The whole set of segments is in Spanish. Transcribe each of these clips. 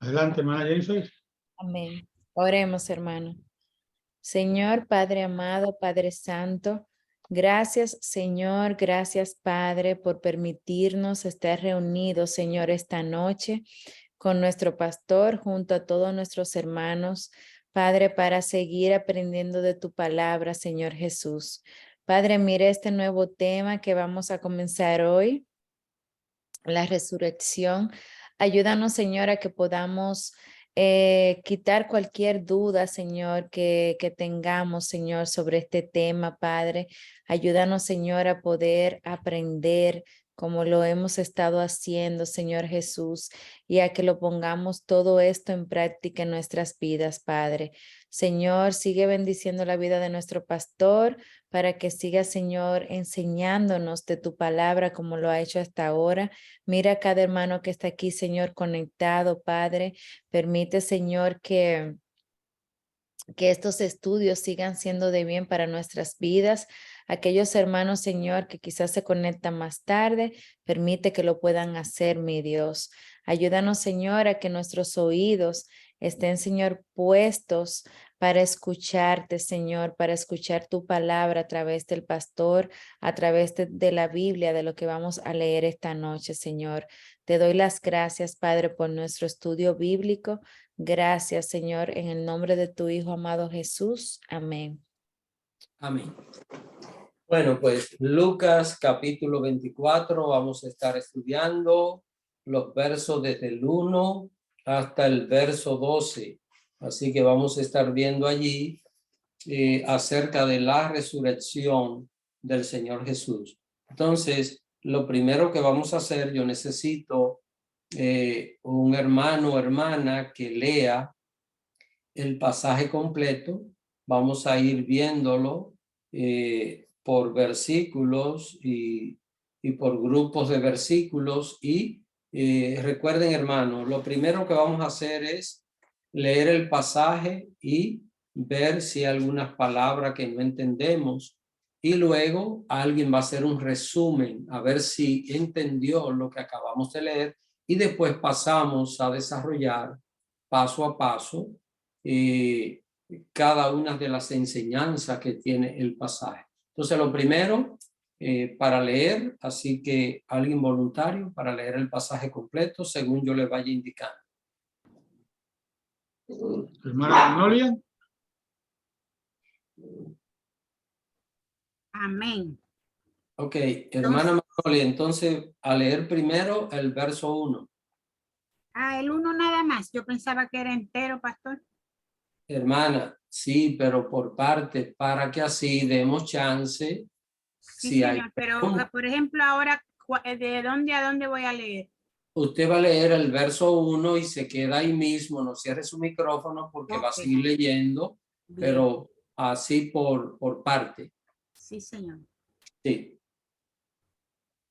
Adelante, hermana Jennifer. Amén. Oremos, hermano. Señor Padre amado, Padre Santo, gracias, Señor, gracias, Padre, por permitirnos estar reunidos, Señor, esta noche con nuestro pastor junto a todos nuestros hermanos, Padre, para seguir aprendiendo de tu palabra, Señor Jesús. Padre, mire este nuevo tema que vamos a comenzar hoy, la resurrección. Ayúdanos, Señor, a que podamos quitar cualquier duda, Señor, que tengamos, Señor, sobre este tema, Padre. Ayúdanos, Señor, a poder aprender como lo hemos estado haciendo, Señor Jesús, y a que lo pongamos todo esto en práctica en nuestras vidas, Padre. Señor, sigue bendiciendo la vida de nuestro pastor para que siga, Señor, enseñándonos de tu palabra como lo ha hecho hasta ahora. Mira a cada hermano que está aquí, Señor, conectado, Padre. Permite, Señor, que estos estudios sigan siendo de bien para nuestras vidas. Aquellos hermanos, Señor, que quizás se conectan más tarde, permite que lo puedan hacer, mi Dios. Ayúdanos, Señor, a que nuestros oídos estén, Señor, puestos para escucharte, Señor, para escuchar tu palabra a través del pastor, a través de la Biblia, de lo que vamos a leer esta noche, Señor. Te doy las gracias, Padre, por nuestro estudio bíblico. Gracias, Señor, en el nombre de tu Hijo amado Jesús. Amén. Amén. Bueno, pues Lucas capítulo 24, vamos a estar estudiando los versos desde el 1 hasta el verso 12. Así que vamos a estar viendo allí acerca de la resurrección del Señor Jesús. Entonces, lo primero que vamos a hacer, yo necesito un hermano o hermana que lea el pasaje completo. Vamos a ir viéndolo por versículos y por grupos de versículos. Y recuerden, hermanos, lo primero que vamos a hacer es leer el pasaje y ver si hay algunas palabras que no entendemos. Y luego alguien va a hacer un resumen, a ver si entendió lo que acabamos de leer. Y después pasamos a desarrollar paso a paso cada una de las enseñanzas que tiene el pasaje. Entonces, lo primero para leer, así que alguien voluntario para leer el pasaje completo según yo le vaya indicando. Hermana Magnolia. Amén. Ok, hermana Magnolia, entonces a leer primero el verso 1. El 1 nada más. Yo pensaba que era entero, pastor. Hermana, sí, pero por parte, para que así demos chance. Sí, si señor, hay pero preguntas. por ejemplo, ahora, ¿de dónde a dónde voy a leer? Usted va a leer el verso 1 y se queda ahí mismo, no cierre su micrófono porque va a seguir leyendo, Bien. pero así por parte. Sí, señor. Sí.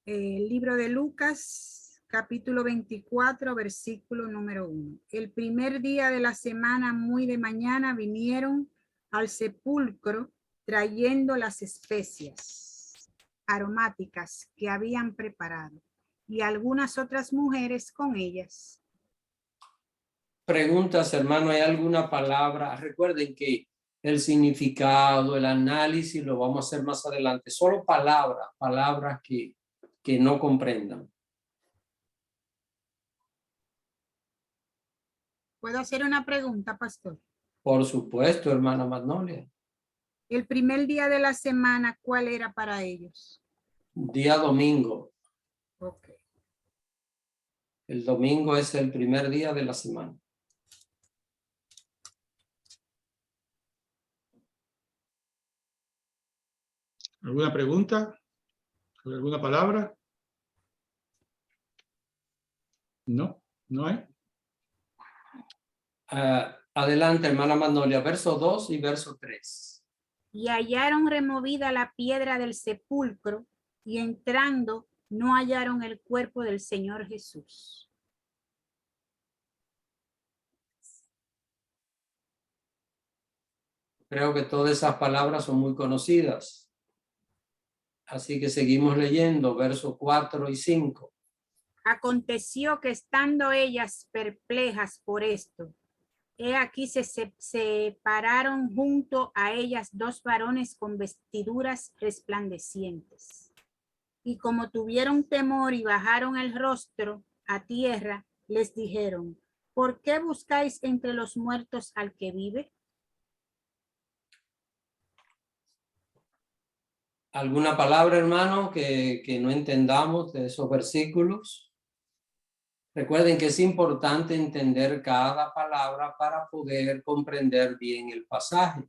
El libro de Lucas, capítulo 24, versículo número 1. El primer día de la semana, muy de mañana, vinieron al sepulcro trayendo las especias aromáticas que habían preparado y algunas otras mujeres con ellas. Preguntas, hermano, ¿hay alguna palabra? Recuerden que el significado, el análisis lo vamos a hacer más adelante. Solo palabras que no comprendan. ¿Puedo hacer una pregunta, pastor? Por supuesto, hermana Magnolia. El primer día de la semana, ¿cuál era para ellos? Día domingo. Ok. El domingo es el primer día de la semana. ¿Alguna pregunta? ¿Alguna palabra? No, no hay. Adelante, hermana Magnolia, verso 2 y verso 3. Y hallaron removida la piedra del sepulcro, y entrando no hallaron el cuerpo del Señor Jesús. Creo que todas esas palabras son muy conocidas. Así que seguimos leyendo versos 4 y 5. Aconteció que estando ellas perplejas por esto, he aquí se separaron junto a ellas dos varones con vestiduras resplandecientes. Y como tuvieron temor y bajaron el rostro a tierra, les dijeron: ¿por qué buscáis entre los muertos al que vive? ¿Alguna palabra, hermano, que no entendamos de esos versículos? Recuerden que es importante entender cada palabra para poder comprender bien el pasaje.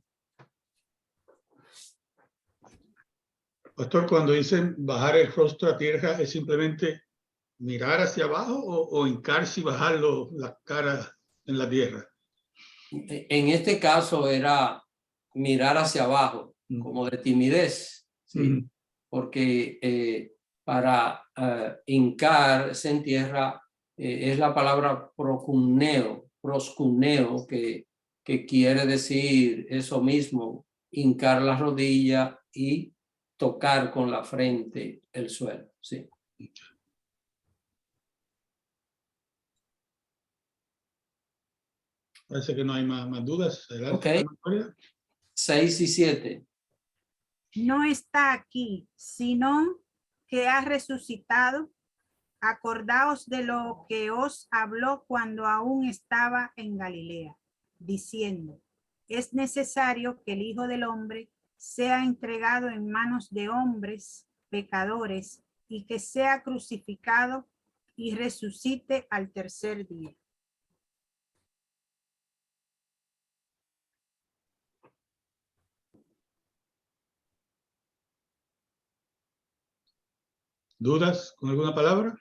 Pastor, cuando dicen bajar el rostro a tierra, ¿es simplemente mirar hacia abajo o hincarse y bajar la cara en la tierra? En este caso era mirar hacia abajo, como de timidez, ¿sí? Porque para hincarse en tierra es la palabra proscuneo, que quiere decir eso mismo, hincar la rodilla y tocar con la frente el suelo, ¿sí? Parece que no hay más dudas. Ok. 6 y 7. No está aquí, sino que ha resucitado. Acordaos de lo que os habló cuando aún estaba en Galilea, diciendo: es necesario que el Hijo del Hombre sea entregado en manos de hombres pecadores y que sea crucificado y resucite al tercer día. ¿Dudas con alguna palabra?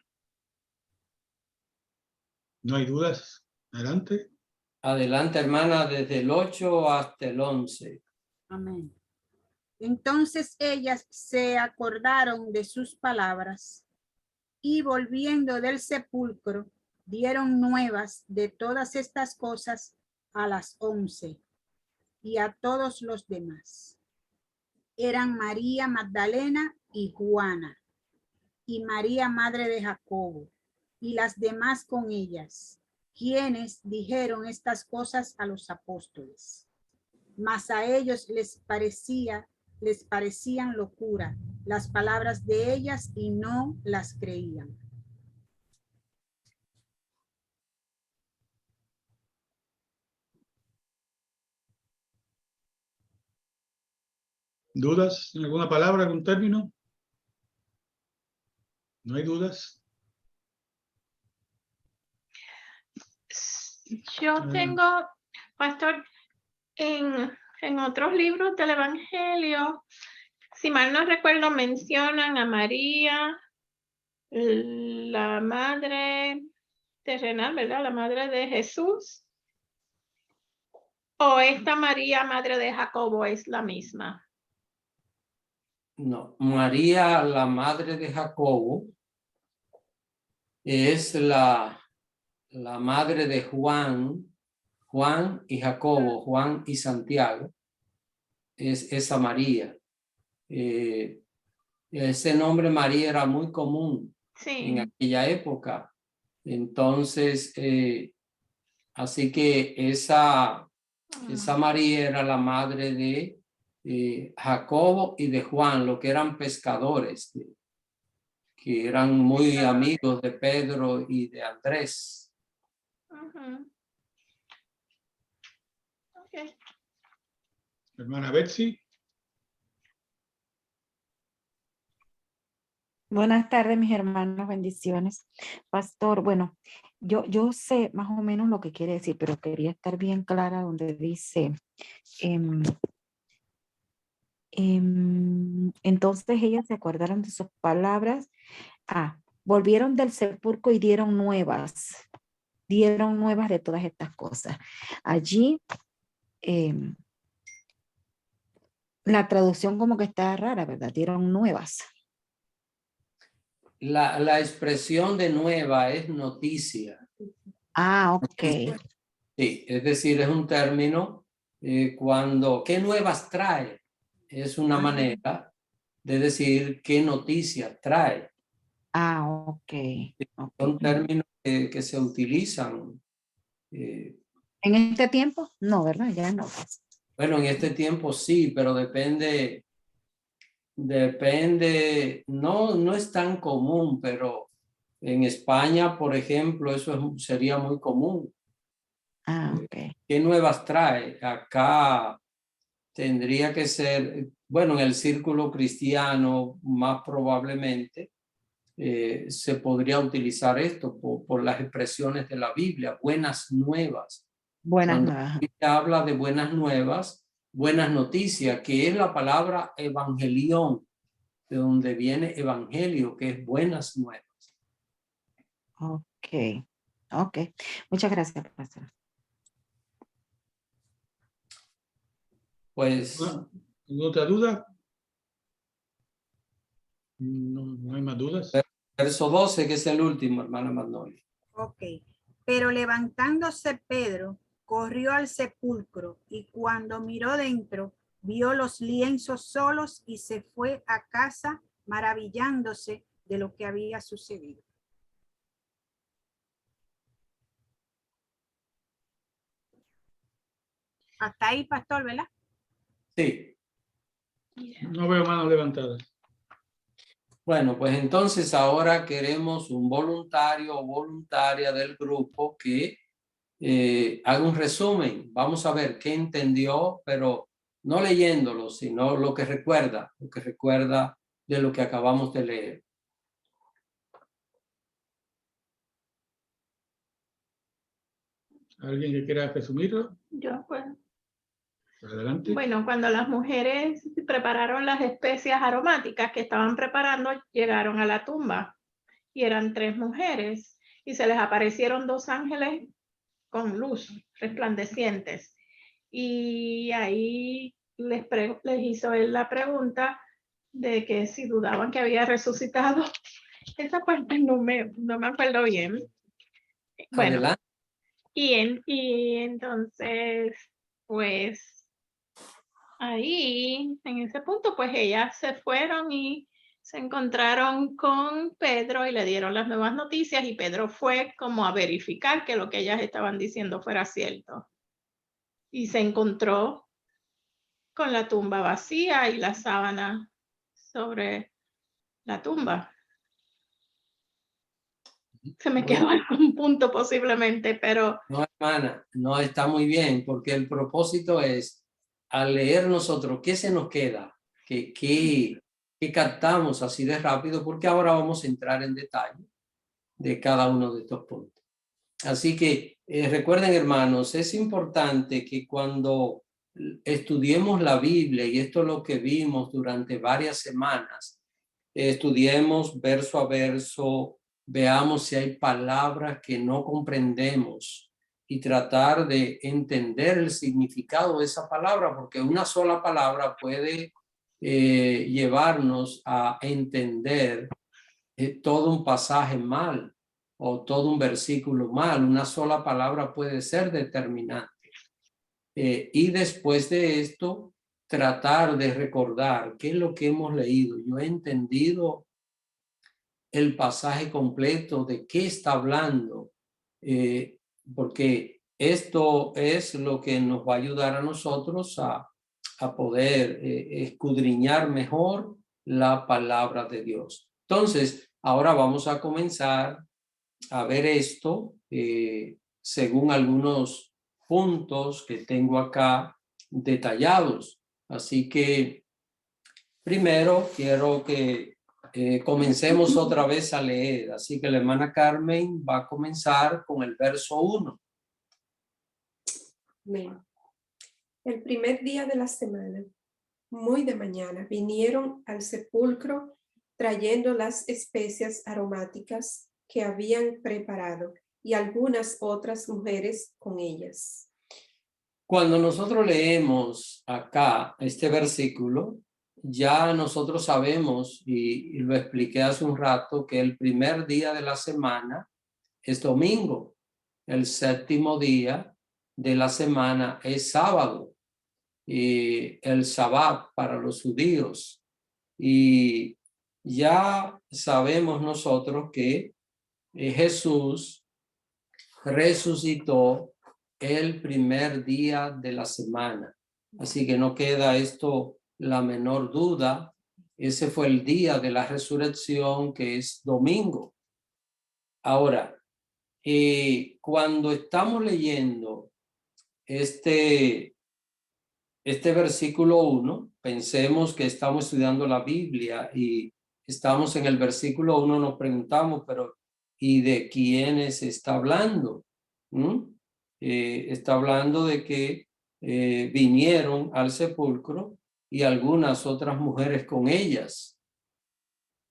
¿No hay dudas? Adelante. Adelante, hermana, desde el 8 hasta el 11. Amén. Entonces ellas se acordaron de sus palabras y volviendo del sepulcro dieron nuevas de todas estas cosas a las 11 y a todos los demás. Eran María Magdalena y Juana y María madre de Jacobo y las demás con ellas, quienes dijeron estas cosas a los apóstoles. Mas a ellos les parecían locura las palabras de ellas y no las creían. ¿Dudas en alguna palabra, algún término? ¿No hay dudas? Yo tengo, pastor, en otros libros del Evangelio, si mal no recuerdo, mencionan a María, la madre terrenal, ¿verdad? La madre de Jesús. ¿O esta María, madre de Jacobo, es la misma? No, María, la madre de Jacobo, es la madre de Juan y Jacobo, Juan y Santiago. Es esa María. Ese nombre María era muy común en aquella época. Entonces, así que esa María era la madre de Jacobo y de Juan, lo que eran pescadores, que eran muy amigos de Pedro y de Andrés. Okay. Hermana Betsy. Buenas tardes, mis hermanos, bendiciones. Pastor, bueno, yo sé más o menos lo que quiere decir, pero quería estar bien clara donde dice, entonces ellas se acordaron de sus palabras, volvieron del sepulcro y dieron nuevas de todas estas cosas. Allí, la traducción como que está rara, ¿verdad? Dieron nuevas. La expresión de nueva es noticia. Ok. Sí, es decir, es un término cuando, ¿qué nuevas trae? Es una manera de decir qué noticias trae. Ah, ok. Ok. Son términos que se utilizan. En este tiempo, no, ¿verdad? Ya no. Bueno, en este tiempo sí, pero depende, no es tan común, pero en España, por ejemplo, eso sería muy común. Ah, ok. ¿Qué nuevas trae? Acá tendría que ser, bueno, en el círculo cristiano más probablemente se podría utilizar esto por las expresiones de la Biblia, buenas nuevas. Buenas Cuando nuevas. habla de buenas nuevas, buenas noticias, que es la palabra evangelión, de donde viene evangelio, que es buenas nuevas. Ok. Ok. Muchas gracias, pastor. Pues ¿Alguna otra duda? No, no hay más dudas. verso 12, que es el último, hermana Magnolia. Ok. Pero levantándose Pedro, corrió al sepulcro y cuando miró dentro, vio los lienzos solos y se fue a casa maravillándose de lo que había sucedido. Hasta ahí, pastor, ¿verdad? Sí. No veo manos levantadas. Bueno, pues entonces ahora queremos un voluntario o voluntaria del grupo que haga un resumen. Vamos a ver qué entendió, pero no leyéndolo, sino lo que recuerda de lo que acabamos de leer. ¿Alguien que quiera resumirlo? Yo, pues. Adelante. Bueno, cuando las mujeres prepararon las especias aromáticas que estaban preparando, llegaron a la tumba y eran 3 mujeres y se les aparecieron 2 ángeles con luz resplandecientes. Y ahí les hizo él la pregunta de que si dudaban que había resucitado. Esa parte no me acuerdo bien. Bueno, Adelante. y entonces, pues ahí, en ese punto, pues ellas se fueron y se encontraron con Pedro y le dieron las nuevas noticias y Pedro fue como a verificar que lo que ellas estaban diciendo fuera cierto. Y se encontró con la tumba vacía y la sábana sobre la tumba. Se me quedó algún punto posiblemente, pero No, hermana, no está muy bien, porque el propósito es, al leer nosotros, ¿qué se nos queda? ¿Qué captamos así de rápido? Porque ahora vamos a entrar en detalle de cada uno de estos puntos. Así que recuerden, hermanos, es importante que cuando estudiemos la Biblia, y esto es lo que vimos durante varias semanas, estudiemos verso a verso, veamos si hay palabras que no comprendemos y tratar de entender el significado de esa palabra, porque una sola palabra puede llevarnos a entender todo un pasaje mal o todo un versículo mal. Una sola palabra puede ser determinante. Y después de esto, tratar de recordar qué es lo que hemos leído. Yo he entendido el pasaje completo, de qué está hablando, porque esto es lo que nos va a ayudar a nosotros a poder escudriñar mejor la palabra de Dios. Entonces, ahora vamos a comenzar a ver esto según algunos puntos que tengo acá detallados. Así que primero quiero que comencemos otra vez a leer. Así que la hermana Carmen va a comenzar con el verso 1. Amén. El primer día de la semana, muy de mañana, vinieron al sepulcro trayendo las especias aromáticas que habían preparado y algunas otras mujeres con ellas. Cuando nosotros leemos acá este versículo, ya nosotros sabemos, y lo expliqué hace un rato, que el primer día de la semana es domingo. El séptimo día de la semana es sábado. Y el sabbat para los judíos. Y ya sabemos nosotros que Jesús resucitó el primer día de la semana. Así que no queda esto la menor duda. Ese fue el día de la resurrección, que es domingo. Ahora, cuando estamos leyendo este versículo 1, pensemos que estamos estudiando la Biblia y estamos en el versículo 1, nos preguntamos, pero ¿y de quiénes está hablando? Está hablando de que vinieron al sepulcro y algunas otras mujeres con ellas.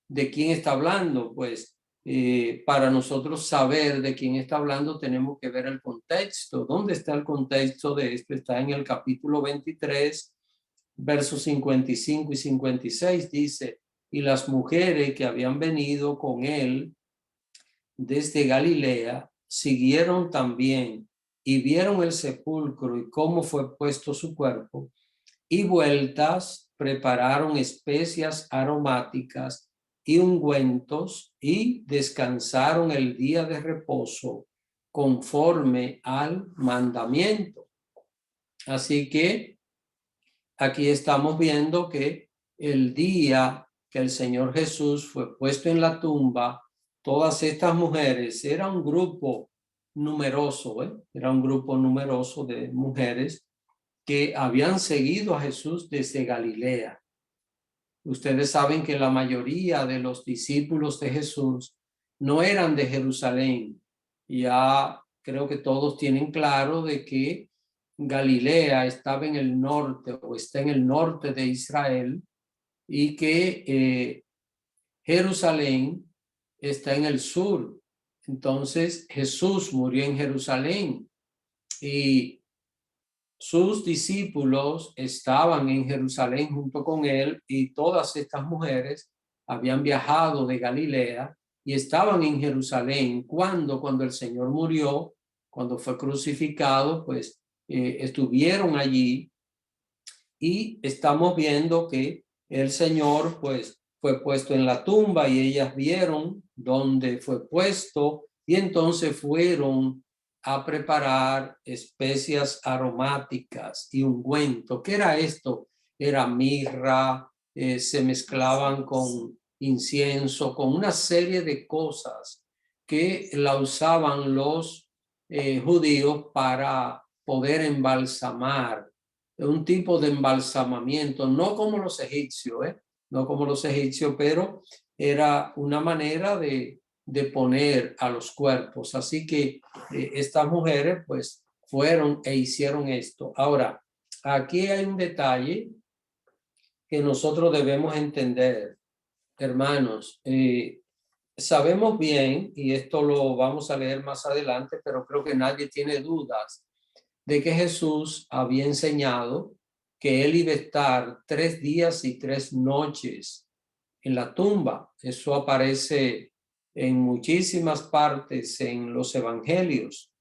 ¿De quién está hablando? Pues para nosotros saber de quién está hablando tenemos que ver el contexto. ¿Dónde está el contexto de esto? Está en el capítulo 23, versos 55 y 56. Dice, y las mujeres que habían venido con él desde Galilea siguieron también y vieron el sepulcro y cómo fue puesto su cuerpo, y vueltas prepararon especias aromáticas y ungüentos y descansaron el día de reposo conforme al mandamiento. Así que aquí estamos viendo que el día que el Señor Jesús fue puesto en la tumba, todas estas mujeres, era un grupo numeroso, era un grupo numeroso de mujeres que habían seguido a Jesús desde Galilea. Ustedes saben que la mayoría de los discípulos de Jesús no eran de Jerusalén. Ya creo que todos tienen claro de que Galilea estaba en el norte o está en el norte de Israel y que Jerusalén está en el sur. Entonces Jesús murió en Jerusalén y sus discípulos estaban en Jerusalén junto con él, y todas estas mujeres habían viajado de Galilea y estaban en Jerusalén cuando el Señor murió, cuando fue crucificado, pues estuvieron allí, y estamos viendo que el Señor pues fue puesto en la tumba y ellas vieron dónde fue puesto y entonces fueron a preparar especias aromáticas y ungüento. ¿Qué era esto? Era mirra, se mezclaban con incienso, con una serie de cosas que la usaban los judíos para poder embalsamar, un tipo de embalsamamiento, no como los egipcios, no como los egipcios, pero era una manera de poner a los cuerpos. Así que estas mujeres pues fueron e hicieron esto. Ahora, aquí hay un detalle que nosotros debemos entender, hermanos. Sabemos bien, y esto lo vamos a leer más adelante, pero creo que nadie tiene dudas de que Jesús había enseñado que él iba a estar 3 días y 3 noches en la tumba. Eso aparece en muchísimas partes en los evangelios.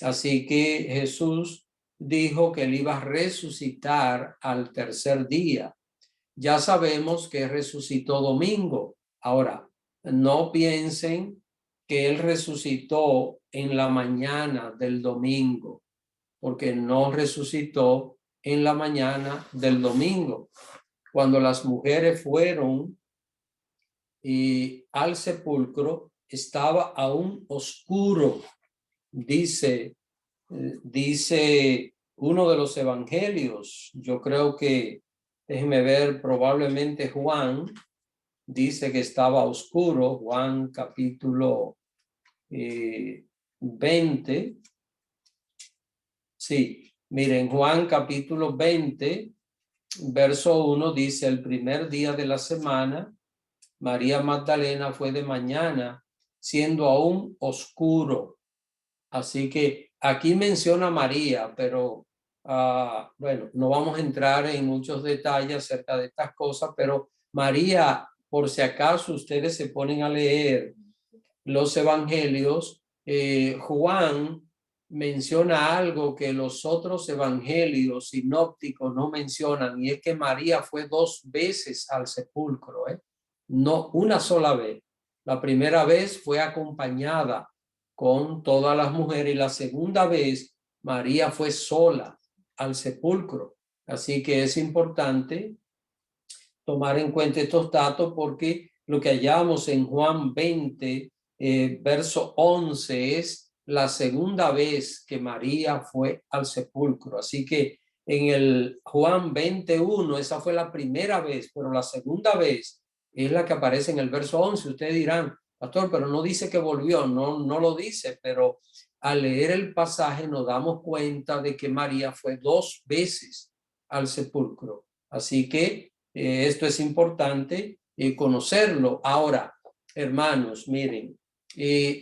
Así que Jesús dijo que él iba a resucitar al 3er día. Ya sabemos que resucitó domingo. Ahora, no piensen que él resucitó en la mañana del domingo, porque no resucitó en la mañana del domingo. Cuando las mujeres fueron al sepulcro, estaba aún oscuro. Dice uno de los evangelios, yo creo que, déjenme ver, probablemente Juan, dice que estaba oscuro. Juan capítulo 20. Sí, miren, Juan capítulo 20, verso 1 dice, el primer día de la semana, María Magdalena fue de mañana, siendo aún oscuro. Así que aquí menciona a María, pero bueno, no vamos a entrar en muchos detalles acerca de estas cosas, pero María, por si acaso ustedes se ponen a leer los evangelios, Juan menciona algo que los otros evangelios sinópticos no mencionan, y es que María fue 2 veces al sepulcro. no una sola vez. La primera vez fue acompañada con todas las mujeres y la segunda vez María fue sola al sepulcro. Así que es importante tomar en cuenta estos datos porque lo que hallamos en Juan 20, verso 11 es la segunda vez que María fue al sepulcro. Así que en el Juan 21, esa fue la primera vez, pero la segunda vez es la que aparece en el verso 11. Ustedes dirán, pastor, pero no dice que volvió. No lo dice, pero al leer el pasaje nos damos cuenta de que María fue 2 veces al sepulcro. Así que esto es importante conocerlo. Ahora, hermanos, miren,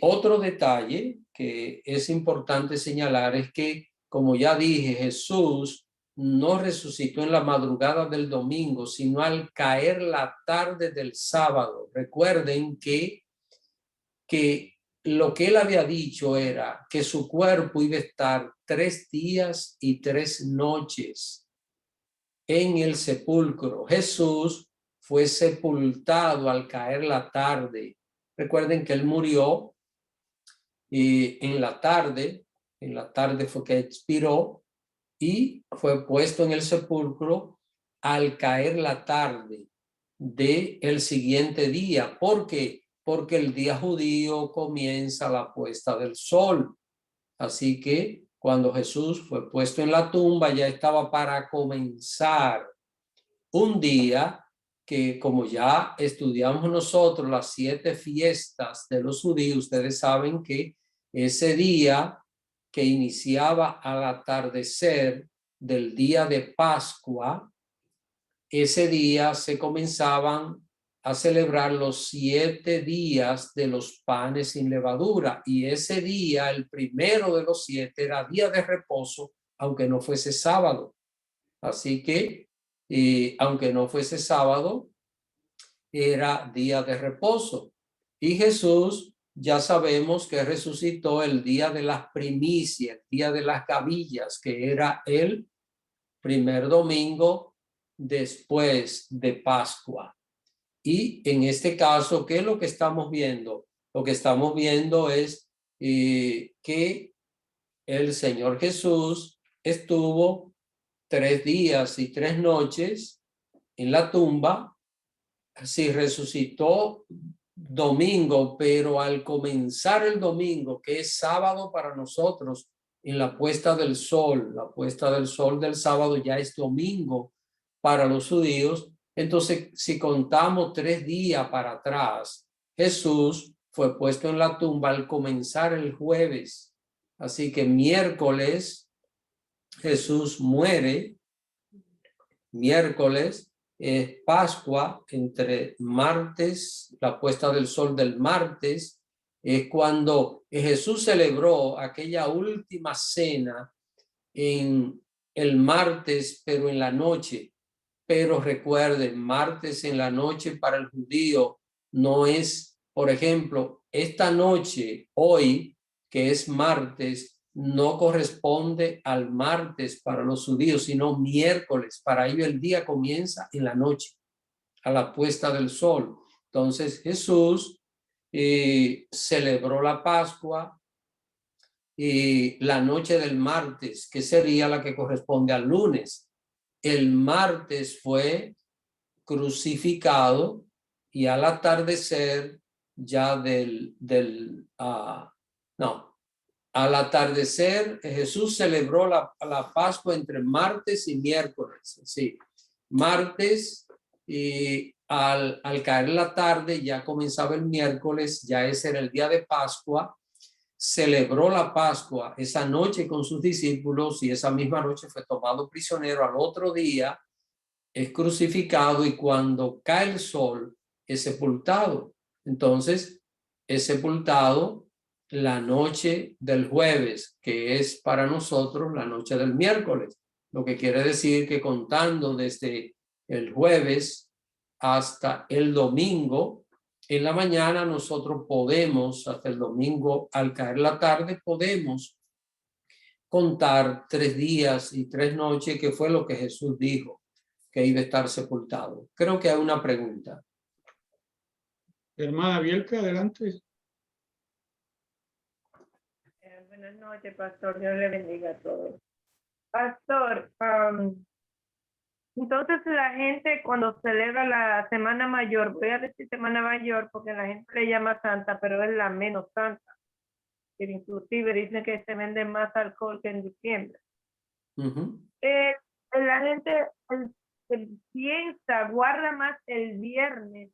otro detalle que es importante señalar es que, como ya dije, Jesús no resucitó en la madrugada del domingo, sino al caer la tarde del sábado. Recuerden que lo que él había dicho era que su cuerpo iba a estar 3 días y 3 noches en el sepulcro. Jesús fue sepultado al caer la tarde. Recuerden que él murió en la tarde fue que expiró y fue puesto en el sepulcro al caer la tarde del siguiente día. ¿Por qué? Porque el día judío comienza a la puesta del sol. Así que cuando Jesús fue puesto en la tumba, ya estaba para comenzar un día que, como ya estudiamos nosotros las 7 fiestas de los judíos, ustedes saben que ese día que iniciaba al atardecer del día de Pascua, ese día se comenzaban a celebrar los 7 días de los panes sin levadura, y ese día, el primero de los 7, era día de reposo, aunque no fuese sábado. Así que, aunque no fuese sábado, era día de reposo. Y Jesús, ya sabemos que resucitó el día de las primicias, el día de las gavillas, que era el primer domingo después de Pascua. Y en este caso, ¿qué es lo que estamos viendo? Lo que estamos viendo es que el Señor Jesús estuvo 3 días y 3 noches en la tumba. Sí, resucitó domingo, pero al comenzar el domingo, que es sábado para nosotros, en la puesta del sol del sábado ya es domingo para los judíos. Entonces, si contamos 3 días para atrás, Jesús fue puesto en la tumba al comenzar el jueves. Así que miércoles Jesús muere, miércoles es Pascua, entre martes, la puesta del sol del martes, es cuando Jesús celebró aquella última cena en el martes, pero en la noche. Pero recuerden, martes en la noche para el judío no es, por ejemplo, esta noche, hoy, que es martes, no corresponde al martes para los judíos, sino miércoles. Para ellos el día comienza en la noche, a la puesta del sol. Entonces Jesús celebró la Pascua y la noche del martes, que sería la que corresponde al lunes. El martes fue crucificado y al atardecer ya al atardecer Jesús celebró la Pascua entre martes y miércoles. Sí, martes, y al caer la tarde ya comenzaba el miércoles, ya ese era el día de Pascua. Celebró la Pascua esa noche con sus discípulos y esa misma noche fue tomado prisionero. Al otro día es crucificado y cuando cae el sol es sepultado. Entonces es sepultado la noche del jueves, que es para nosotros la noche del miércoles, lo que quiere decir que contando desde el jueves hasta el domingo, en la mañana nosotros podemos, hasta el domingo al caer la tarde, podemos contar 3 días y 3 noches, que fue lo que Jesús dijo, que iba a estar sepultado. Creo que hay una pregunta. Hermana Bielka, adelante. Buenas noches, pastor. Dios le bendiga a todos. Pastor, entonces la gente cuando celebra la Semana Mayor, voy a decir Semana Mayor porque la gente le llama santa, pero es la menos santa. Que inclusive dicen que se vende más alcohol que en diciembre. La gente piensa, guarda más el viernes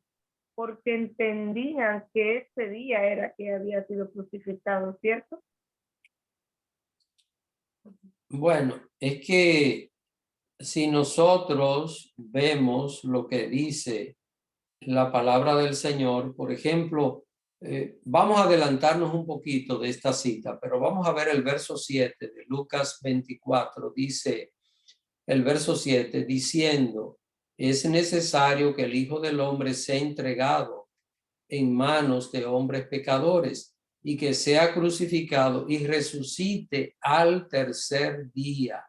porque entendían que ese día era que había sido crucificado, ¿cierto? Bueno, es que si nosotros vemos lo que dice la palabra del Señor, por ejemplo, vamos a adelantarnos un poquito de esta cita, pero vamos a ver el verso 7 de Lucas 24. Dice el verso 7, diciendo, es necesario que el Hijo del Hombre sea entregado en manos de hombres pecadores y que sea crucificado y resucite al tercer día.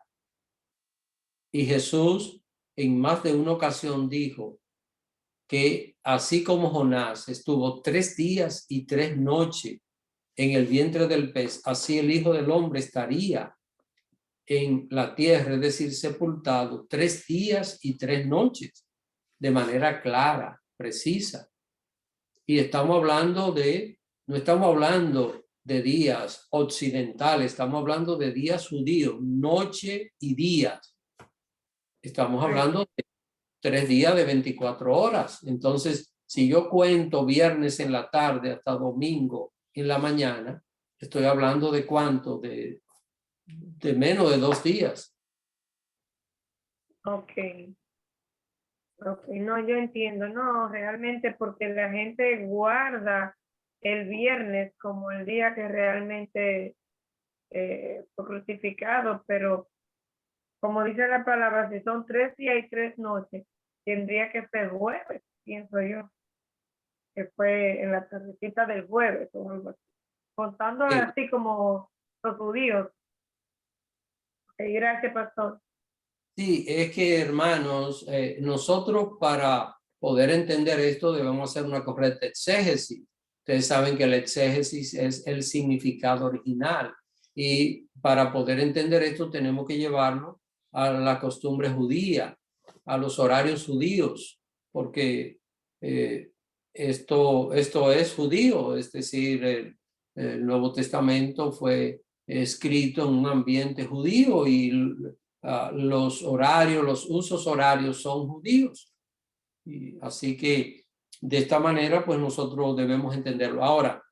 Y Jesús en más de una ocasión dijo que así como Jonás estuvo 3 días y 3 noches en el vientre del pez, así el Hijo del Hombre estaría en la tierra, es decir, sepultado 3 días y 3 noches, de manera clara, precisa. Y estamos hablando no estamos hablando de días occidentales, estamos hablando de días judíos, noche y días. Estamos hablando de 3 días de 24 horas. Entonces, si yo cuento viernes en la tarde hasta domingo en la mañana, estoy hablando de ¿cuánto? De menos de 2 días. Ok, no, yo entiendo, no, realmente porque la gente guarda el viernes como el día que realmente fue crucificado, pero como dice la palabra, si son 3 días y 3 noches, tendría que ser jueves, pienso yo, que fue en la tardecita del jueves o algo así, contándolo así como los judíos. Gracias, pastor. Sí, es que hermanos, nosotros para poder entender esto debemos hacer una correcta exégesis. Ustedes saben que la exégesis es el significado original y para poder entender esto tenemos que llevarlo a la costumbre judía, a los horarios judíos, porque esto es judío, es decir, el Nuevo Testamento fue escrito en un ambiente judío y los horarios, los usos horarios son judíos. Y así que de esta manera, pues nosotros debemos entenderlo. Ahora,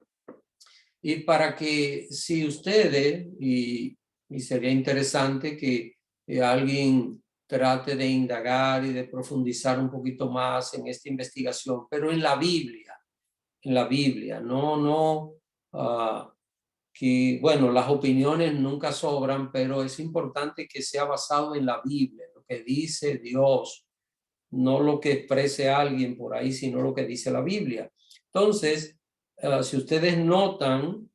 y para que si ustedes, y sería interesante que alguien trate de indagar y de profundizar un poquito más en esta investigación, pero en la Biblia, que bueno, las opiniones nunca sobran, pero es importante que sea basado en la Biblia, lo que dice Dios, no lo que exprese alguien por ahí, sino lo que dice la Biblia. Entonces, si ustedes notan,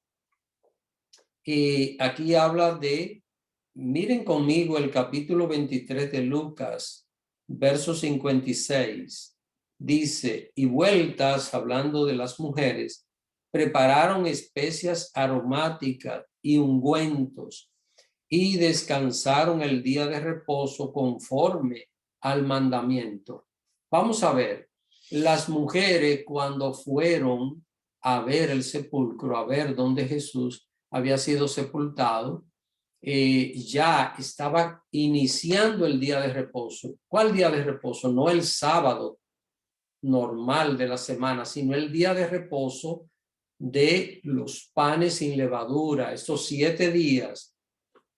aquí habla de, miren conmigo el capítulo 23 de Lucas, verso 56, dice, y vueltas, hablando de las mujeres, prepararon especias aromáticas y ungüentos y descansaron el día de reposo conforme al mandamiento. Vamos a ver, las mujeres cuando fueron a ver el sepulcro, a ver dónde Jesús había sido sepultado, ya estaba iniciando el día de reposo. ¿Cuál día de reposo? No el sábado normal de la semana, sino el día de reposo de los panes sin levadura. Estos 7 días,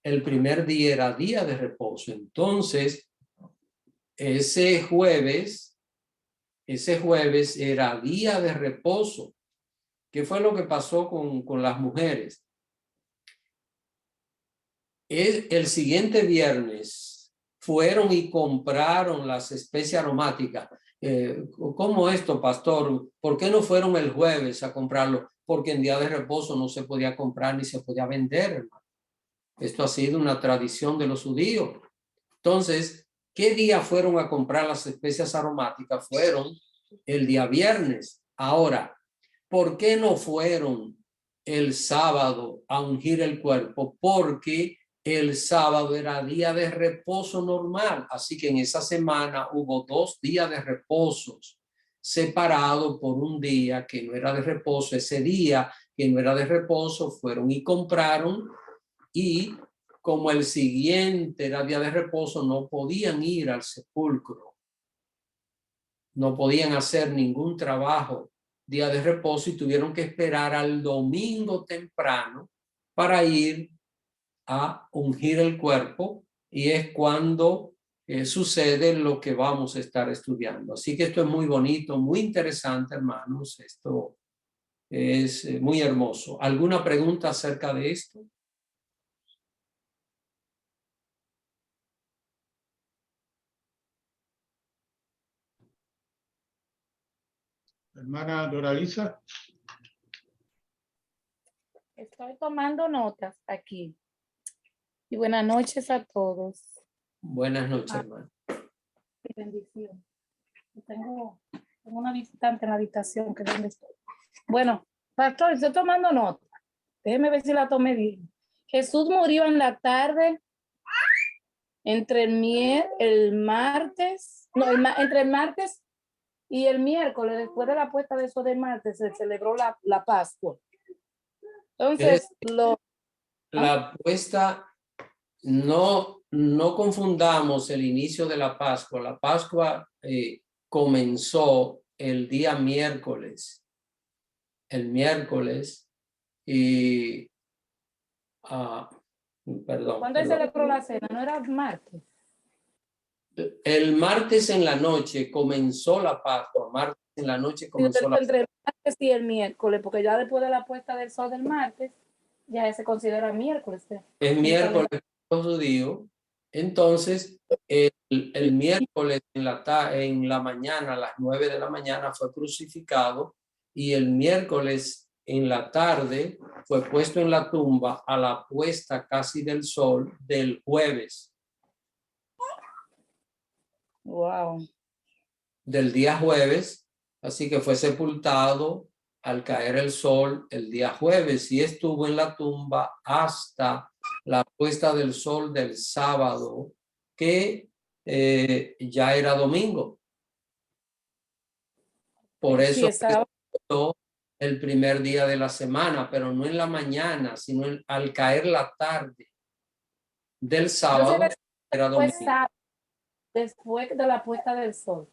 el primer día era día de reposo. Entonces, ese jueves era día de reposo. ¿Qué fue lo que pasó con las mujeres? El siguiente viernes fueron y compraron las especias aromáticas. ¿Cómo esto, pastor? ¿Por qué no fueron el jueves a comprarlo? Porque en día de reposo no se podía comprar ni se podía vender, hermano. Esto ha sido una tradición de los judíos. Entonces, ¿qué día fueron a comprar las especias aromáticas? Fueron el día viernes. Ahora, ¿por qué no fueron el sábado a ungir el cuerpo? Porque el sábado era día de reposo normal, así que en esa semana hubo 2 días de reposos separados por un día que no era de reposo. Ese día que no era de reposo fueron y compraron, y como el siguiente era día de reposo no podían ir al sepulcro, no podían hacer ningún trabajo día de reposo y tuvieron que esperar al domingo temprano para ir a ungir el cuerpo, y es cuando sucede lo que vamos a estar estudiando. Así que esto es muy bonito, muy interesante, hermanos. Esto es muy hermoso. ¿Alguna pregunta acerca de esto? Hermana Doralisa. Estoy tomando notas aquí. Y buenas noches a todos. Buenas noches, hermano. Y bendición. Tengo una visitante en la habitación, que es donde estoy. Bueno, pastor, estoy tomando nota. Déjeme ver si la tomé bien. Jesús murió en la tarde entre el martes y el miércoles. Después de la puesta de sol del martes se celebró la Pascua. Entonces, la puesta, no confundamos el inicio de la Pascua. La Pascua comenzó el día miércoles. El miércoles y perdón. ¿Cuándo se celebró la cena? ¿No era martes? El martes en la noche comenzó la Pascua. Martes en la noche comenzó la Entre el martes y el miércoles, porque ya después de la puesta del sol del martes, ya se considera miércoles. Es miércoles judío. Entonces, el miércoles en la mañana, a las 9 de la mañana, fue crucificado, y el miércoles en la tarde fue puesto en la tumba a la puesta casi del sol del jueves. Wow. Del día jueves, así que fue sepultado al caer el sol el día jueves, y estuvo en la tumba hasta la puesta del sol del sábado, que ya era domingo. Por eso el primer día de la semana, pero no en la mañana, sino al caer la tarde del sábado. Entonces, era domingo. Después de la puesta del sol.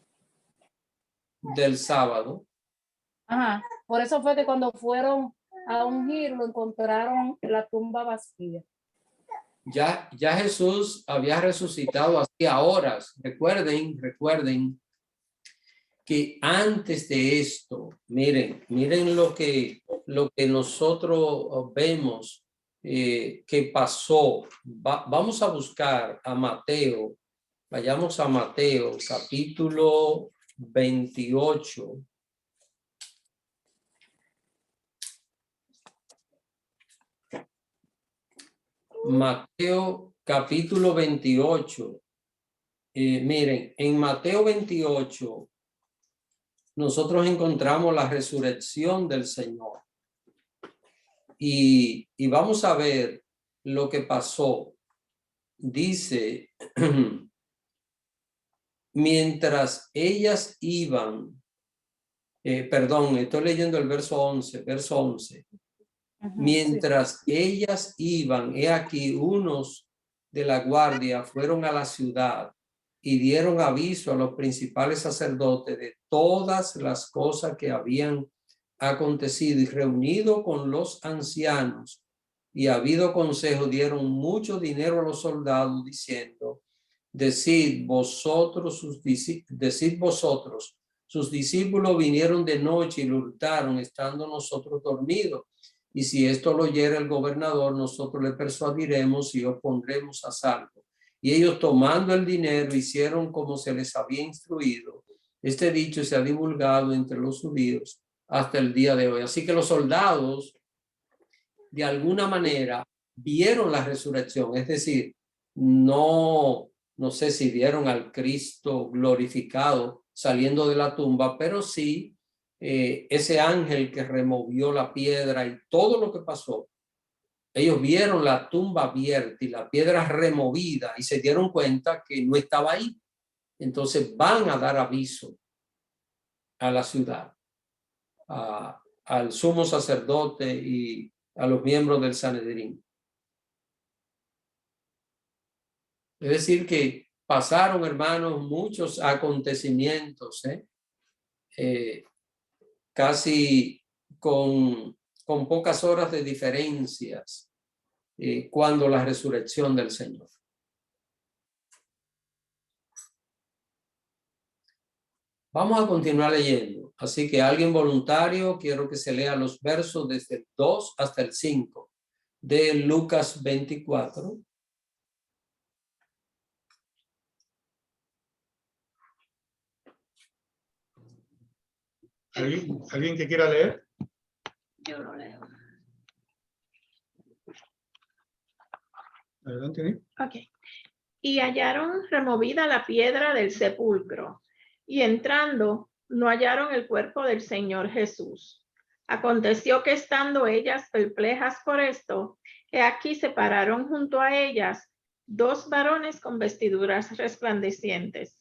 Del sábado. Ajá. Por eso fue que cuando fueron a ungirlo encontraron la tumba vacía. Ya Jesús había resucitado hacía horas. Recuerden que antes de esto, miren lo que nosotros vemos que pasó. Vamos a buscar a Mateo. Vayamos a Mateo, capítulo 28. Mateo, capítulo 28. Miren, en Mateo 28, nosotros encontramos la resurrección del Señor. Y vamos a ver lo que pasó. Dice, mientras ellas iban, perdón, estoy leyendo el verso 11. Mientras ellas iban, he aquí, unos de la guardia fueron a la ciudad y dieron aviso a los principales sacerdotes de todas las cosas que habían acontecido, y reunido con los ancianos y habido consejo, dieron mucho dinero a los soldados, diciendo: decid vosotros, sus discípulos vinieron de noche y lo hurtaron, estando nosotros dormidos. Y si esto lo oyera el gobernador, nosotros le persuadiremos y os pondremos a salvo. Y ellos, tomando el dinero, hicieron como se les había instruido. Este dicho se ha divulgado entre los judíos hasta el día de hoy. Así que los soldados, de alguna manera, vieron la resurrección. Es decir, no sé si vieron al Cristo glorificado saliendo de la tumba, pero sí ese ángel que removió la piedra y todo lo que pasó, ellos vieron la tumba abierta y la piedra removida y se dieron cuenta que no estaba ahí. Entonces van a dar aviso a la ciudad, al sumo sacerdote y a los miembros del Sanedrín. Es decir que pasaron, hermanos, muchos acontecimientos, casi con pocas horas de diferencias, cuando la resurrección del Señor. Vamos a continuar leyendo. Así que alguien voluntario, quiero que se lea los versos desde el 2 hasta el 5 de Lucas 24. ¿Alguien que quiera leer? Yo lo leo. Adelante, Nick. Ok. Y hallaron removida la piedra del sepulcro, y entrando, no hallaron el cuerpo del Señor Jesús. Aconteció que estando ellas perplejas por esto, he aquí se pararon junto a ellas 2 varones con vestiduras resplandecientes.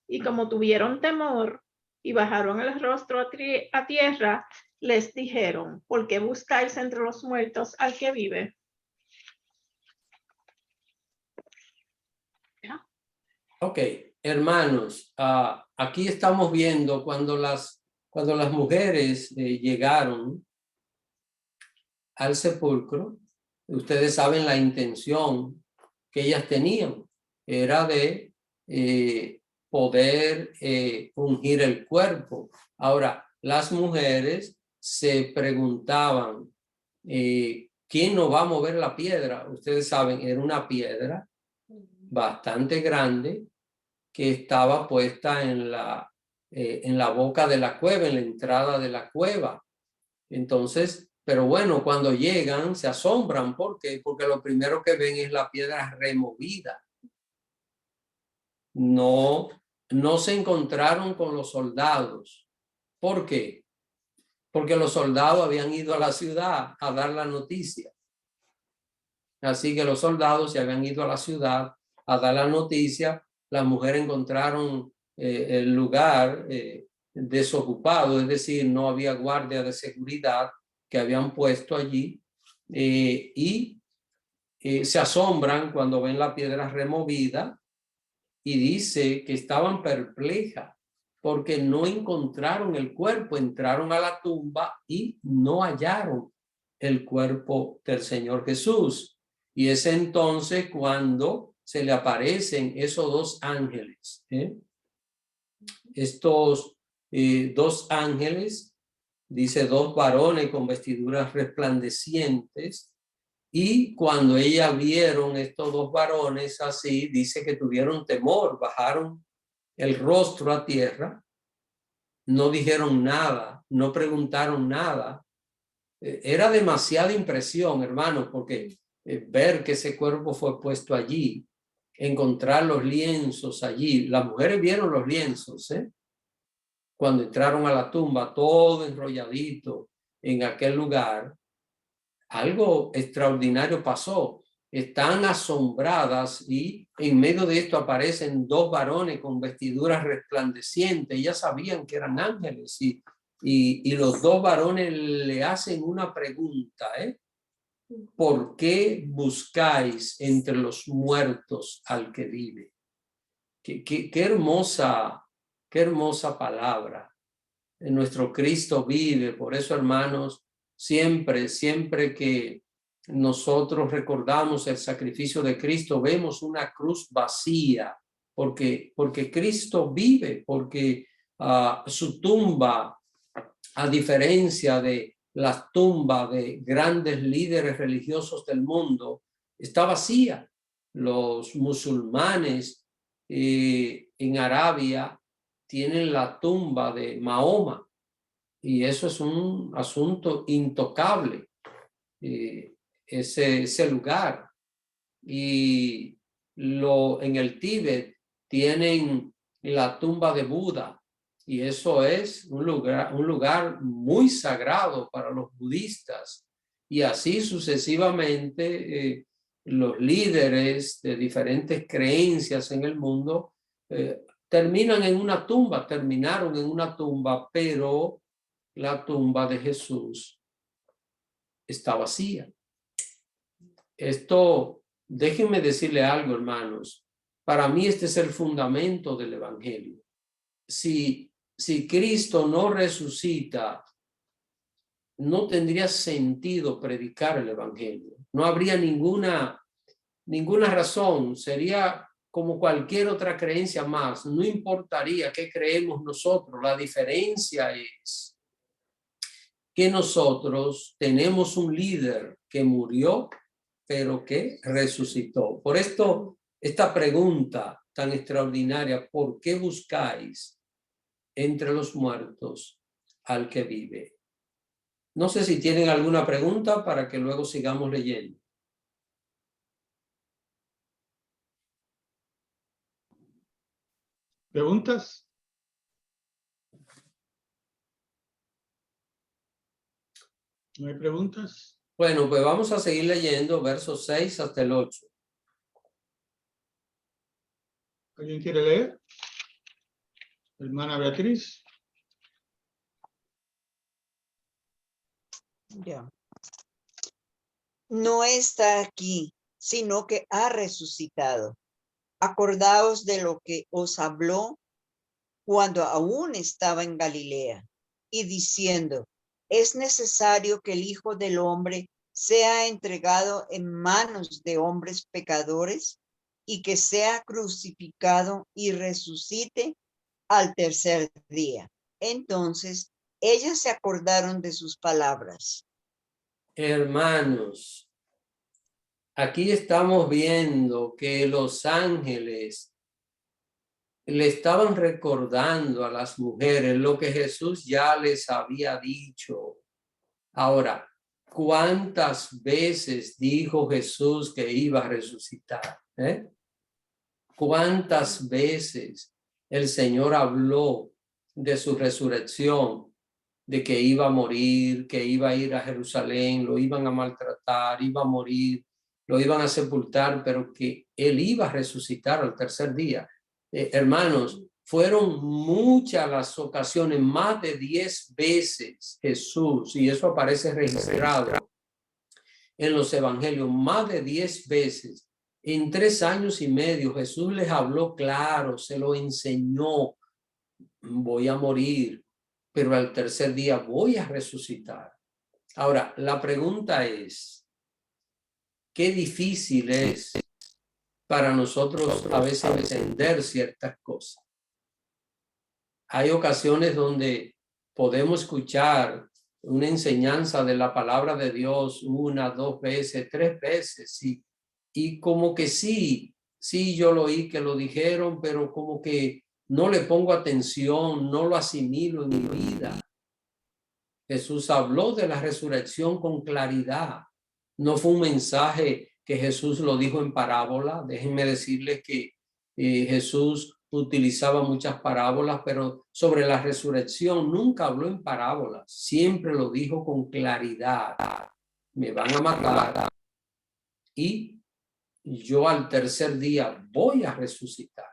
Y como tuvieron temor y bajaron el rostro a tierra, les dijeron: ¿por qué buscáis entre los muertos al que vive? Ok, hermanos, aquí estamos viendo cuando las mujeres llegaron al sepulcro. Ustedes saben la intención que ellas tenían, era de poder ungir el cuerpo. Ahora, las mujeres se preguntaban, ¿quién nos va a mover la piedra? Ustedes saben, era una piedra bastante grande que estaba puesta en la boca de la cueva, en la entrada de la cueva. Entonces, pero bueno, cuando llegan se asombran. ¿Por qué? Porque lo primero que ven es la piedra removida. No se encontraron con los soldados. ¿Por qué? Porque los soldados habían ido a la ciudad a dar la noticia. Así que los soldados se habían ido a la ciudad a dar la noticia. Las mujeres encontraron el lugar desocupado, es decir, no había guardia de seguridad que habían puesto allí, y se asombran cuando ven la piedra removida, y dice que estaban perplejas porque no encontraron el cuerpo. Entraron a la tumba y no hallaron el cuerpo del Señor Jesús. Y es entonces cuando se le aparecen esos 2 ángeles. Estos 2 ángeles, dice 2 varones con vestiduras resplandecientes, y cuando ellas vieron estos 2 varones así, dice que tuvieron temor, bajaron el rostro a tierra, no dijeron nada, no preguntaron nada. Era demasiada impresión, hermanos, porque ver que ese cuerpo fue puesto allí, encontrar los lienzos allí. Las mujeres vieron los lienzos, cuando entraron a la tumba, todo enrolladito en aquel lugar. Algo extraordinario pasó. Están asombradas, y en medio de esto aparecen 2 varones con vestiduras resplandecientes. Ellas sabían que eran ángeles, y los 2 varones le hacen una pregunta, ¿por qué buscáis entre los muertos al que vive? Qué hermosa palabra. Nuestro Cristo vive. Por eso, hermanos, siempre que nosotros recordamos el sacrificio de Cristo, vemos una cruz vacía, porque Cristo vive, porque su tumba, a diferencia de las tumbas de grandes líderes religiosos del mundo, está vacía. Los musulmanes en Arabia tienen la tumba de Mahoma, y eso es un asunto intocable, ese lugar. Y en el Tíbet tienen la tumba de Buda, Y eso es un lugar muy sagrado para los budistas. Y así sucesivamente los líderes de diferentes creencias en el mundo terminaron en una tumba, pero la tumba de Jesús está vacía. Esto, déjenme decirle algo, hermanos. Para mí este es el fundamento del evangelio. Si Cristo no resucita, no tendría sentido predicar el evangelio. No habría ninguna razón. Sería como cualquier otra creencia más. No importaría qué creemos nosotros. La diferencia es que nosotros tenemos un líder que murió, pero que resucitó. Por esto, esta pregunta tan extraordinaria, ¿por qué buscáis entre los muertos al que vive? No sé si tienen alguna pregunta para que luego sigamos leyendo. ¿Preguntas? ¿No hay preguntas? Bueno, pues vamos a seguir leyendo versos 6 hasta el 8. ¿Alguien quiere leer? Hermana Beatriz. Ya. No está aquí, sino que ha resucitado. Acordaos de lo que os habló cuando aún estaba en Galilea, y diciendo, es necesario que el Hijo del Hombre sea entregado en manos de hombres pecadores y que sea crucificado y resucite al tercer día. Entonces, ellas se acordaron de sus palabras. Hermanos, aquí estamos viendo que los ángeles le estaban recordando a las mujeres lo que Jesús ya les había dicho. Ahora, ¿cuántas veces dijo Jesús que iba a resucitar? ¿Cuántas veces el Señor habló de su resurrección, de que iba a morir, que iba a ir a Jerusalén, lo iban a maltratar, iba a morir, lo iban a sepultar, pero que Él iba a resucitar al tercer día? Hermanos, fueron muchas las ocasiones, más de 10 veces Jesús, y eso aparece registrado en los evangelios, más de 10 veces. En 3 años y medio Jesús les habló claro, se lo enseñó. Voy a morir, pero al tercer día voy a resucitar. Ahora, la pregunta es, qué difícil es para nosotros a veces entender ciertas cosas. Hay ocasiones donde podemos escuchar una enseñanza de la palabra de Dios 1, 2 veces, 3 veces, y como que sí, yo lo oí que lo dijeron, pero como que no le pongo atención, no lo asimilo en mi vida. Jesús habló de la resurrección con claridad. No fue un mensaje que Jesús lo dijo en parábola. Déjenme decirles que Jesús utilizaba muchas parábolas, pero sobre la resurrección nunca habló en parábolas. Siempre lo dijo con claridad. Me van a matar y yo al tercer día voy a resucitar.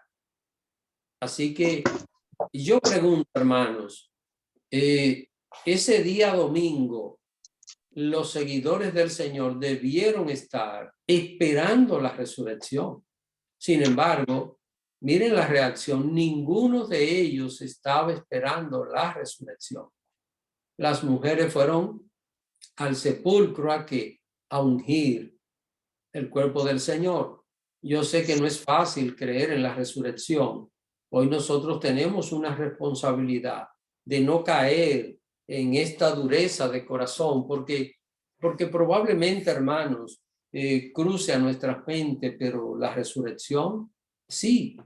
Así que yo pregunto, hermanos, ese día domingo, los seguidores del Señor debieron estar esperando la resurrección. Sin embargo, miren la reacción, ninguno de ellos estaba esperando la resurrección. Las mujeres fueron al sepulcro a ungir el cuerpo del Señor. Yo sé que no es fácil creer en la resurrección. Hoy nosotros tenemos una responsabilidad de no caer en esta dureza de corazón, porque probablemente, hermanos, cruce a nuestra mente, pero la resurrección, sí,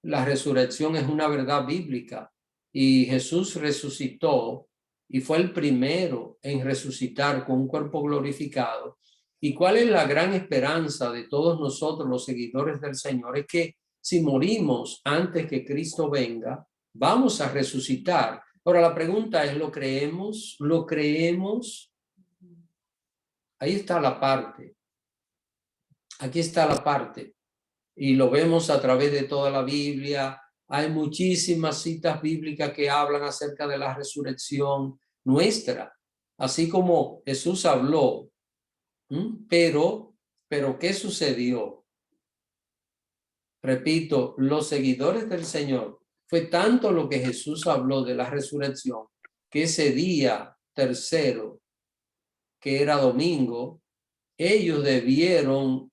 la resurrección es una verdad bíblica y Jesús resucitó y fue el primero en resucitar con un cuerpo glorificado. ¿Y cuál es la gran esperanza de todos nosotros, los seguidores del Señor? Es que si morimos antes que Cristo venga, Vamos a resucitar. Ahora la pregunta es, ¿lo creemos? ¿Lo creemos? Ahí está la parte. Aquí está la parte. Y lo vemos a través de toda la Biblia. Hay muchísimas citas bíblicas que hablan acerca de la resurrección nuestra. Así como Jesús habló. Pero ¿qué sucedió? Repito, los seguidores del Señor, fue tanto lo que Jesús habló de la resurrección, que ese día tercero, que era domingo, ellos debieron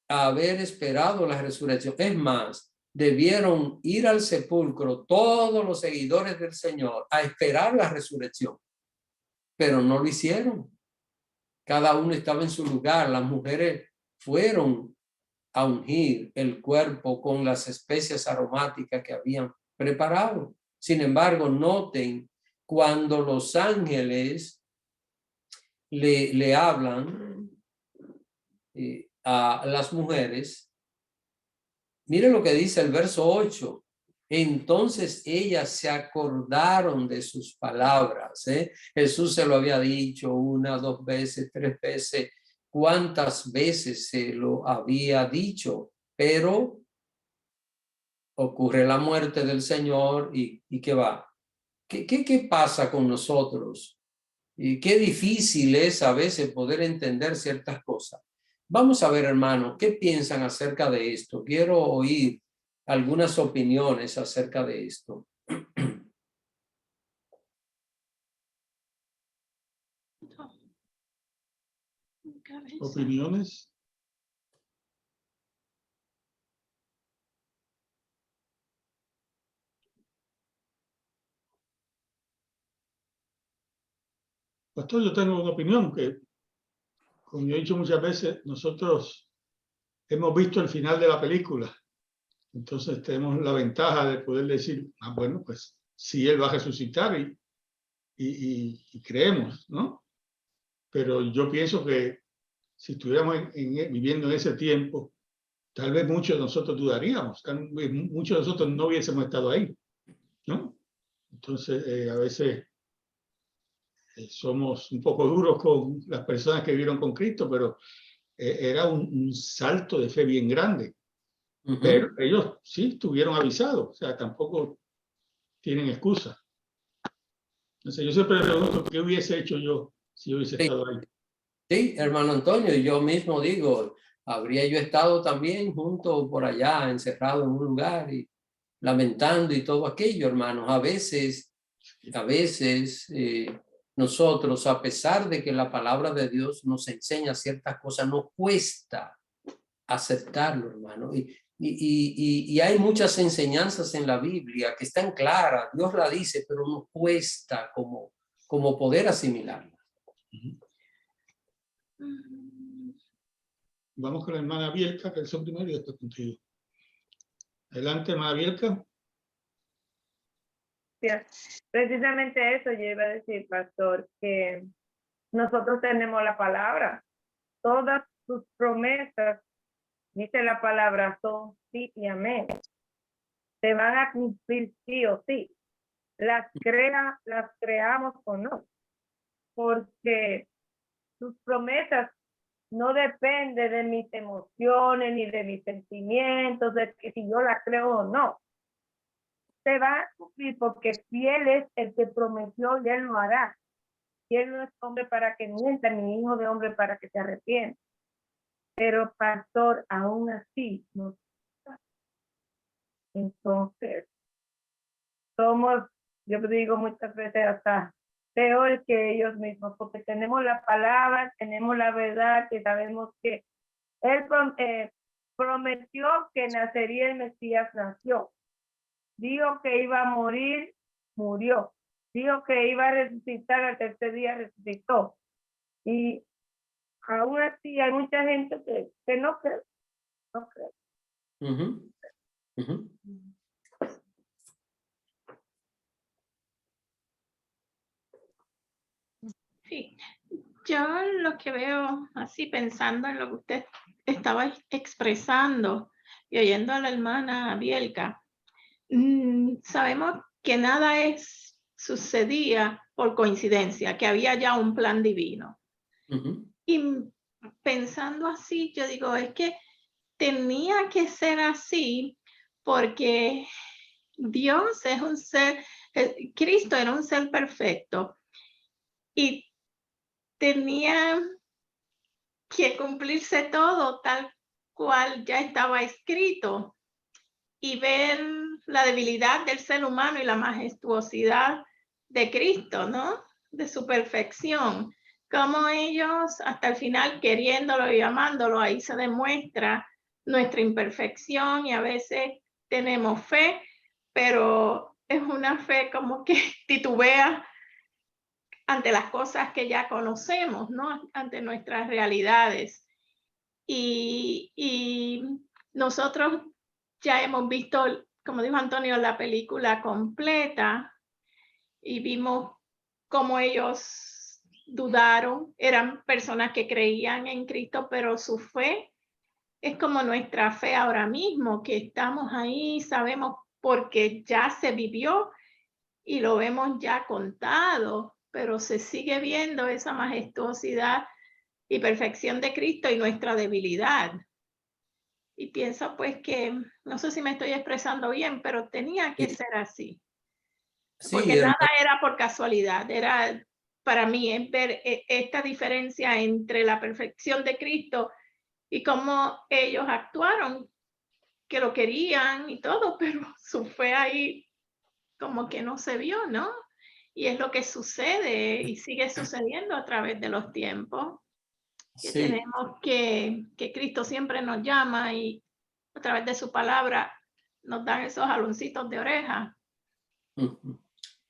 haber esperado la resurrección. Es más, debieron ir al sepulcro todos los seguidores del Señor a esperar la resurrección, pero no lo hicieron. Cada uno estaba en su lugar. Las mujeres fueron a ungir el cuerpo con las especias aromáticas que habían preparado. Sin embargo, noten cuando los ángeles le hablan a las mujeres, miren lo que dice el verso 8. Entonces ellas se acordaron de sus palabras. Jesús se lo había dicho 1, 2 veces, 3 veces. ¿Cuántas veces se lo había dicho? Pero ocurre la muerte del Señor y ¿qué va? ¿Qué pasa con nosotros? Y qué difícil es a veces poder entender ciertas cosas. Vamos a ver, hermanos, ¿qué piensan acerca de esto? Quiero oír algunas opiniones acerca de esto. ¿Opiniones? Pastor, yo tengo una opinión que, como yo he dicho muchas veces, nosotros hemos visto el final de la película. Entonces tenemos la ventaja de poder decir, bueno, pues sí, él va a resucitar y creemos, ¿no? Pero yo pienso que si estuviéramos viviendo en ese tiempo, tal vez muchos de nosotros dudaríamos, muchos de nosotros no hubiésemos estado ahí, ¿no? Entonces, a veces somos un poco duros con las personas que vivieron con Cristo, pero era un salto de fe bien grande. Pero ellos sí estuvieron avisados, o sea, tampoco tienen excusa. Entonces, yo siempre me pregunto qué hubiese hecho yo si hubiese estado ahí. Sí, hermano Antonio, yo mismo digo, habría yo estado también junto por allá, encerrado en un lugar y lamentando y todo aquello, hermanos. A veces nosotros, a pesar de que la palabra de Dios nos enseña ciertas cosas, nos cuesta aceptarlo, hermano. Y hay muchas enseñanzas en la Biblia que están claras, Dios la dice, pero nos cuesta como poder asimilarla. Vamos con la hermana Bielka, que es el primero, y después contigo. Adelante, hermana Bielka. Precisamente eso yo iba a decir, pastor, que nosotros tenemos la palabra. Todas sus promesas, dice la palabra, son sí y amén. Se van a cumplir sí o sí. Las creamos o no. Porque sus promesas no dependen de mis emociones ni de mis sentimientos, de que si yo las creo o no. Se va a cumplir porque fiel es el que prometió y él lo hará. Y él no es hombre para que mienta, ni hijo de hombre para que se arrepienta. Pero pastor, aún así, no. Entonces, somos, yo digo muchas veces hasta peor que ellos mismos, porque tenemos la palabra, tenemos la verdad, que sabemos que él prometió que nacería el Mesías, nació. Dijo que iba a morir, murió. Dijo que iba a resucitar al tercer día, resucitó. Y aún así hay mucha gente que no cree. No cree. Sí, yo lo que veo así pensando en lo que usted estaba expresando y oyendo a la hermana Bielka, sabemos que nada sucedía por coincidencia, que había ya un plan divino. Y pensando así, yo digo, es que tenía que ser así porque Dios es un ser, Cristo era un ser perfecto y tenía que cumplirse todo tal cual ya estaba escrito, y ver la debilidad del ser humano y la majestuosidad de Cristo, ¿no? De su perfección. Como ellos hasta el final, queriéndolo y amándolo, ahí se demuestra nuestra imperfección, y a veces tenemos fe, pero es una fe como que titubea ante las cosas que ya conocemos, ¿no? Ante nuestras realidades. Y nosotros ya hemos visto, como dijo Antonio, la película completa y vimos cómo ellos dudaron. Eran personas que creían en Cristo, pero su fe es como nuestra fe ahora mismo, que estamos ahí, sabemos porque ya se vivió y lo vemos ya contado, pero se sigue viendo esa majestuosidad y perfección de Cristo y nuestra debilidad. Y pienso pues que, no sé si me estoy expresando bien, pero tenía que ser así. Porque nada era por casualidad, era para mí es ver esta diferencia entre la perfección de Cristo y cómo ellos actuaron, que lo querían y todo, pero su fe ahí como que no se vio, ¿no? Y es lo que sucede y sigue sucediendo a través de los tiempos. Que Sí. tenemos que Cristo siempre nos llama y a través de su palabra nos dan esos jaloncitos de oreja.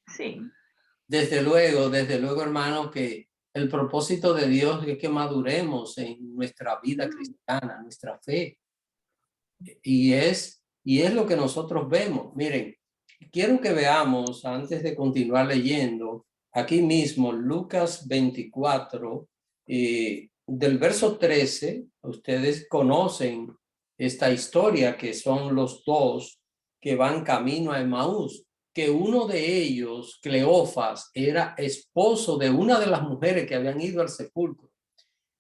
Sí. Desde luego, hermano, que el propósito de Dios es que maduremos en nuestra vida cristiana, nuestra fe. Y es lo que nosotros vemos. Miren, quiero que veamos, antes de continuar leyendo, aquí mismo, Lucas 24, del verso 13, ustedes conocen esta historia, que son los dos que van camino a Emaús, que uno de ellos, Cleofas, era esposo de una de las mujeres que habían ido al sepulcro.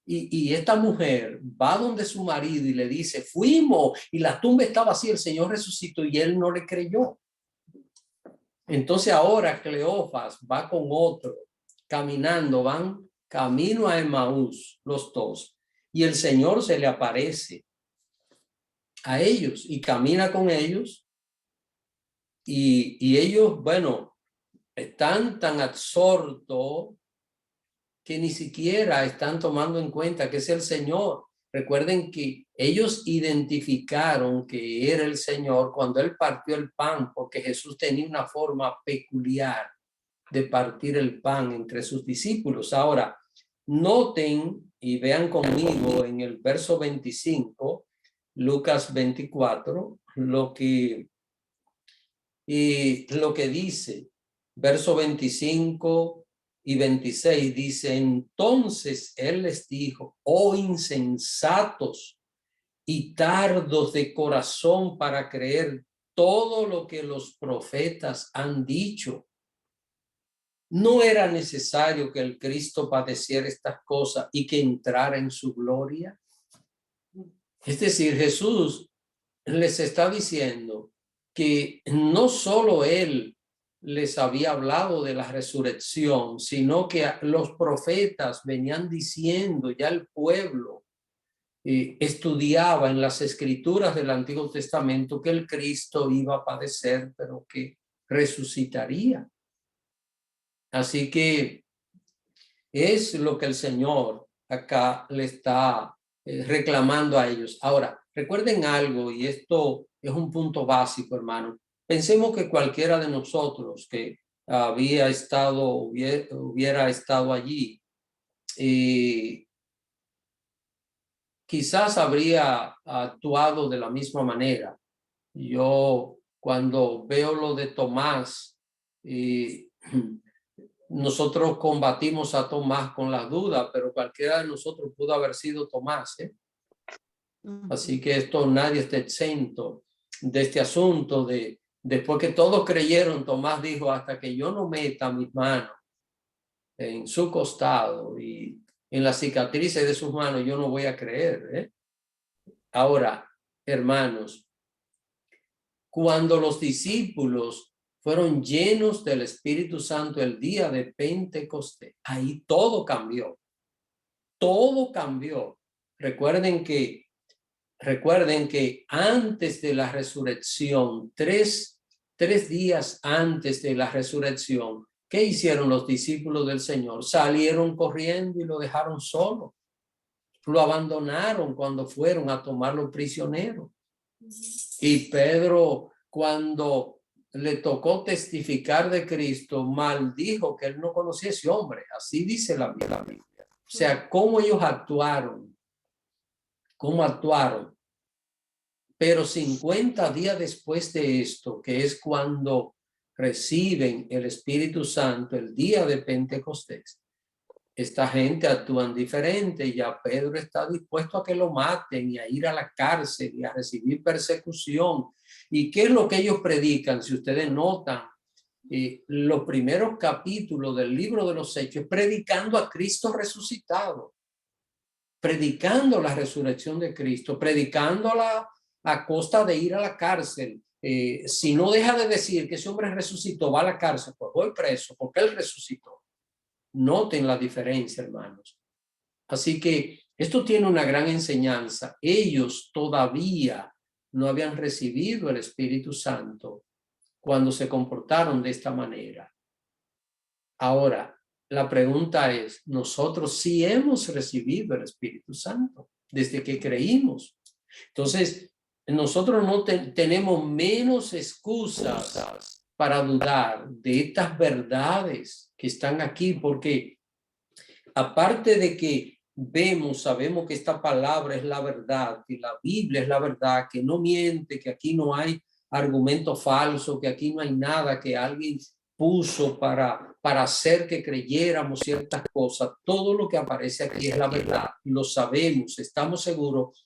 Y esta mujer va donde su marido y le dice, fuimos, y la tumba estaba así, el Señor resucitó, y él no le creyó. Entonces ahora Cleofas va con otro, caminando, van camino a Emaús, los dos, y el Señor se le aparece a ellos y camina con ellos, y ellos, bueno, están tan absortos que ni siquiera están tomando en cuenta que es el Señor. Recuerden que ellos identificaron que era el Señor cuando Él partió el pan, porque Jesús tenía una forma peculiar de partir el pan entre sus discípulos. Ahora, noten y vean conmigo en el verso 25, Lucas 24, lo que dice, verso 25 y 26 dice, entonces él les dijo, oh insensatos y tardos de corazón para creer todo lo que los profetas han dicho. ¿No era necesario que el Cristo padeciera estas cosas y que entrara en su gloria? Es decir, Jesús les está diciendo que no solo él les había hablado de la resurrección, sino que los profetas venían diciendo, ya el pueblo estudiaba en las escrituras del Antiguo Testamento que el Cristo iba a padecer, pero que resucitaría. Así que es lo que el Señor acá le está reclamando a ellos. Ahora, recuerden algo, y esto es un punto básico, hermano. Pensemos que cualquiera de nosotros que hubiera estado allí, quizás habría actuado de la misma manera. Yo, cuando veo lo de Tomás, nosotros combatimos a Tomás con la duda, pero cualquiera de nosotros pudo haber sido Tomás, ¿eh? Así que nadie está exento de este asunto de Después que todos creyeron, Tomás dijo, hasta que yo no meta mis manos en su costado y en las cicatrices de sus manos, yo no voy a creer, ¿eh? Ahora, hermanos, cuando los discípulos fueron llenos del Espíritu Santo el día de Pentecostés, ahí todo cambió. Todo cambió. Recuerden que antes de la resurrección, tres días antes de la resurrección, ¿qué hicieron los discípulos del Señor? Salieron corriendo y lo dejaron solo. Lo abandonaron cuando fueron a tomarlo prisionero. Y Pedro, cuando le tocó testificar de Cristo, maldijo que él no conocía a ese hombre. Así dice la Biblia. O sea, cómo ellos actuaron. Cómo actuaron. Pero 50 días después de esto, que es cuando reciben el Espíritu Santo, el día de Pentecostés, esta gente actúan diferente. Ya Pedro está dispuesto a que lo maten y a ir a la cárcel y a recibir persecución. ¿Y qué es lo que ellos predican? Si ustedes notan, los primeros capítulos del libro de los Hechos, predicando a Cristo resucitado, predicando la resurrección de Cristo, predicándola a costa de ir a la cárcel. Si no deja de decir que ese hombre resucitó, va a la cárcel, pues voy preso porque él resucitó. Noten la diferencia, hermanos. Así que esto tiene una gran enseñanza. Ellos todavía no habían recibido el Espíritu Santo cuando se comportaron de esta manera. Ahora, la pregunta es, nosotros sí hemos recibido el Espíritu Santo desde que creímos. Entonces, nosotros no tenemos menos excusas para dudar de estas verdades que están aquí, porque aparte de que sabemos que esta palabra es la verdad, que la Biblia es la verdad, que no miente, que aquí no hay argumento falso, que aquí no hay nada que alguien puso para hacer que creyéramos ciertas cosas. Todo lo que aparece aquí es la verdad, lo sabemos, estamos seguros,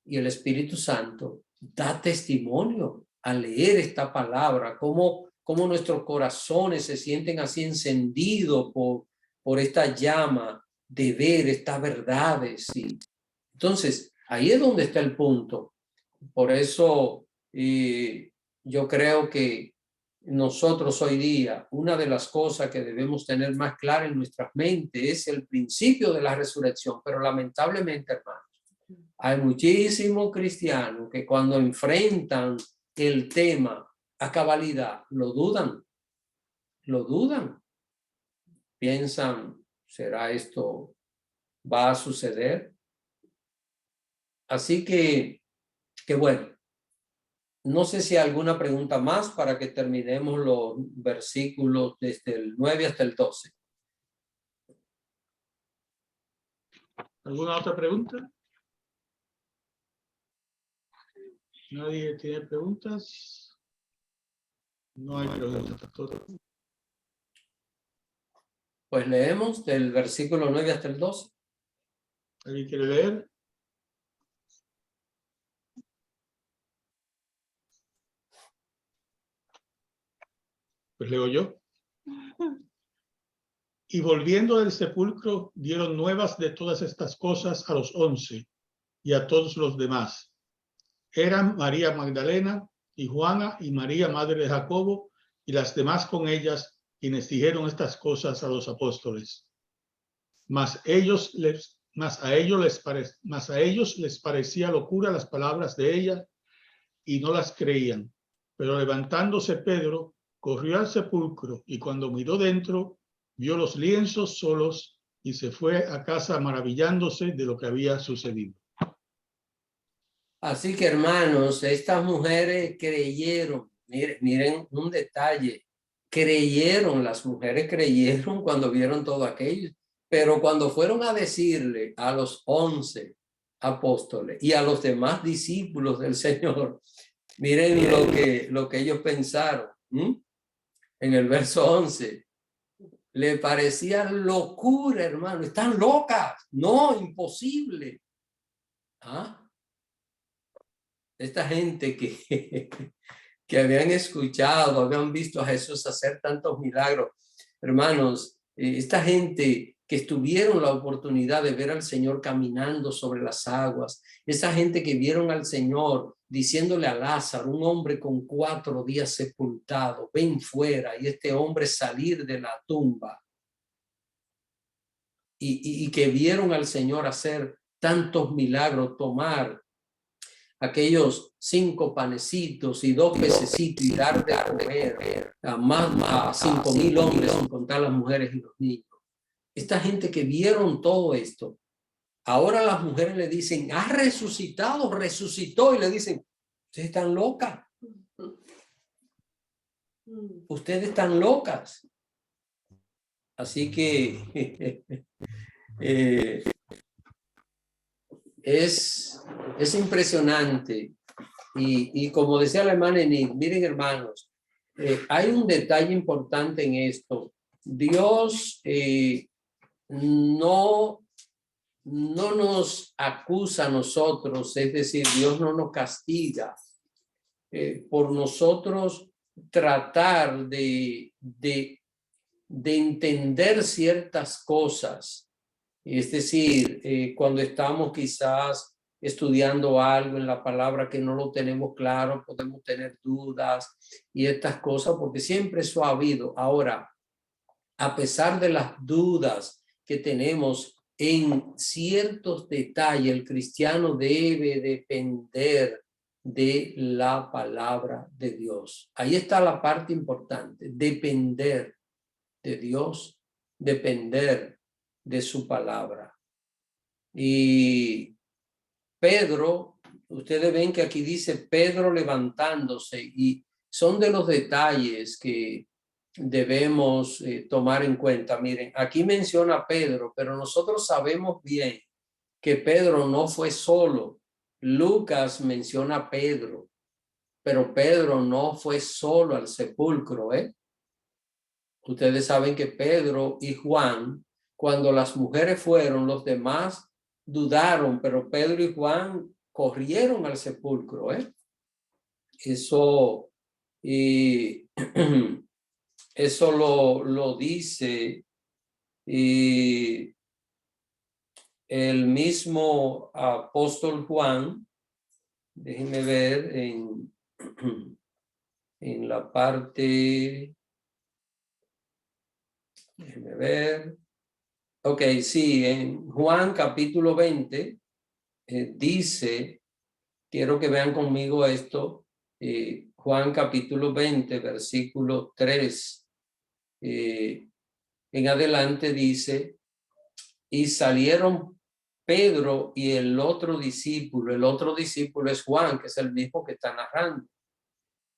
y el Espíritu Santo da testimonio al leer esta palabra, cómo nuestros corazones se sienten así encendidos por esta llama de ver estas verdades. ¿Sí? Entonces, ahí es donde está el punto. Por eso yo creo que nosotros hoy día, una de las cosas que debemos tener más clara en nuestras mentes es el principio de la resurrección, pero lamentablemente, hermanos, hay muchísimos cristianos que cuando enfrentan el tema a cabalidad, lo dudan. Piensan, ¿será esto? ¿Va a suceder? Así que bueno, no sé si hay alguna pregunta más para que terminemos los versículos desde el 9 hasta el 12. ¿Alguna otra pregunta? ¿Nadie tiene preguntas? No hay preguntas, pastor. Pues leemos del versículo 9 hasta el 12. ¿Alguien quiere leer? Pues leo yo. Y volviendo del sepulcro, dieron nuevas de todas estas cosas a los 11 y a todos los demás. Eran María Magdalena y Juana y María, madre de Jacobo, y las demás con ellas, quienes dijeron estas cosas a los apóstoles. Mas a ellos les parecía locura las palabras de ella, y no las creían. Pero levantándose Pedro, corrió al sepulcro, y cuando miró dentro, vio los lienzos solos, y se fue a casa maravillándose de lo que había sucedido. Así que, hermanos, estas mujeres creyeron. Miren un detalle. Las mujeres creyeron cuando vieron todo aquello. Pero cuando fueron a decirle a los 11 apóstoles y a los demás discípulos del Señor, miren lo que ellos pensaron. En el verso 11. Le parecía locura, hermano. Están locas. No, imposible. ¿Ah? Esta gente que habían escuchado, habían visto a Jesús hacer tantos milagros. Hermanos, esta gente que tuvieron la oportunidad de ver al Señor caminando sobre las aguas, esa gente que vieron al Señor diciéndole a Lázaro, un hombre con 4 días sepultado, ven fuera, y este hombre salir de la tumba, y que vieron al Señor hacer tantos milagros, tomar aquellos 5 panecitos y 2 pececitos y dar de comer a 5,000 hombres, sin contar las mujeres y los niños. Esta gente que vieron todo esto, ahora las mujeres le dicen, ha resucitado, resucitó, y le dicen, ustedes están locas. Ustedes están locas. Así que es impresionante. Y como decía la hermana Enid, miren hermanos, hay un detalle importante en esto. Dios no nos acusa a nosotros, es decir, Dios no nos castiga por nosotros tratar de entender ciertas cosas. Es decir, cuando estamos quizás estudiando algo en la palabra que no lo tenemos claro, podemos tener dudas y estas cosas, porque siempre eso ha habido. Ahora, a pesar de las dudas que tenemos en ciertos detalles, el cristiano debe depender de la palabra de Dios. Ahí está la parte importante, depender de Dios, depender de su palabra. Y Pedro, ustedes ven que aquí dice Pedro levantándose, y son de los detalles que debemos tomar en cuenta. Miren, aquí menciona a Pedro, pero nosotros sabemos bien que Pedro no fue solo. Lucas menciona a Pedro, pero Pedro no fue solo al sepulcro, ¿eh? Ustedes saben que Pedro y Juan, cuando las mujeres fueron, los demás dudaron, pero Pedro y Juan corrieron al sepulcro, ¿eh? Eso lo dice el mismo apóstol Juan. Déjenme ver en la parte, déjenme ver. Ok, sí, en Juan capítulo 20 dice, quiero que vean conmigo esto, Juan capítulo 20, versículo 3 en adelante dice, y salieron Pedro y el otro discípulo es Juan, que es el mismo que está narrando,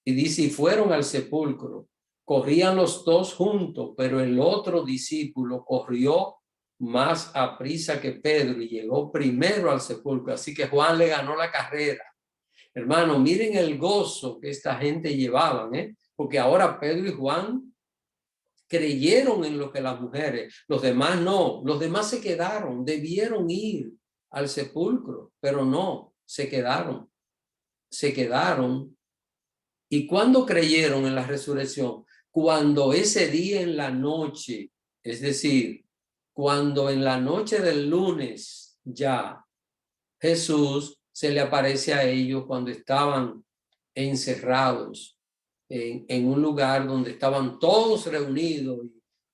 y dice, y fueron al sepulcro, corrían los 2 juntos, pero el otro discípulo corrió más aprisa que Pedro y llegó primero al sepulcro, así que Juan le ganó la carrera. Hermano, miren el gozo que esta gente llevaban, porque ahora Pedro y Juan creyeron en lo que las mujeres, los demás no, los demás se quedaron, debieron ir al sepulcro, pero no, se quedaron. ¿Y cuándo creyeron en la resurrección? Cuando ese día en la noche, es decir, cuando en la noche del lunes ya Jesús se le aparece a ellos cuando estaban encerrados en un lugar donde estaban todos reunidos, y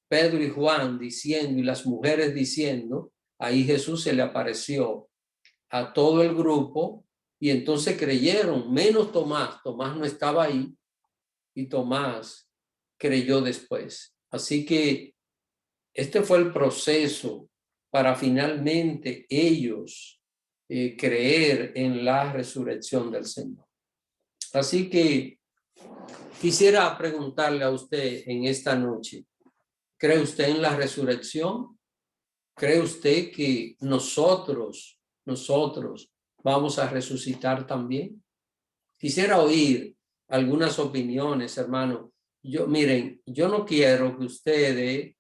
Pedro y Juan diciendo y las mujeres diciendo, ahí Jesús se le apareció a todo el grupo y entonces creyeron, menos Tomás. Tomás no estaba ahí y Tomás creyó después. Así que este fue el proceso para finalmente ellos creer en la resurrección del Señor. Así que quisiera preguntarle a usted en esta noche, ¿cree usted en la resurrección? ¿Cree usted que nosotros vamos a resucitar también? Quisiera oír algunas opiniones, hermano. Miren, yo no quiero que ustedes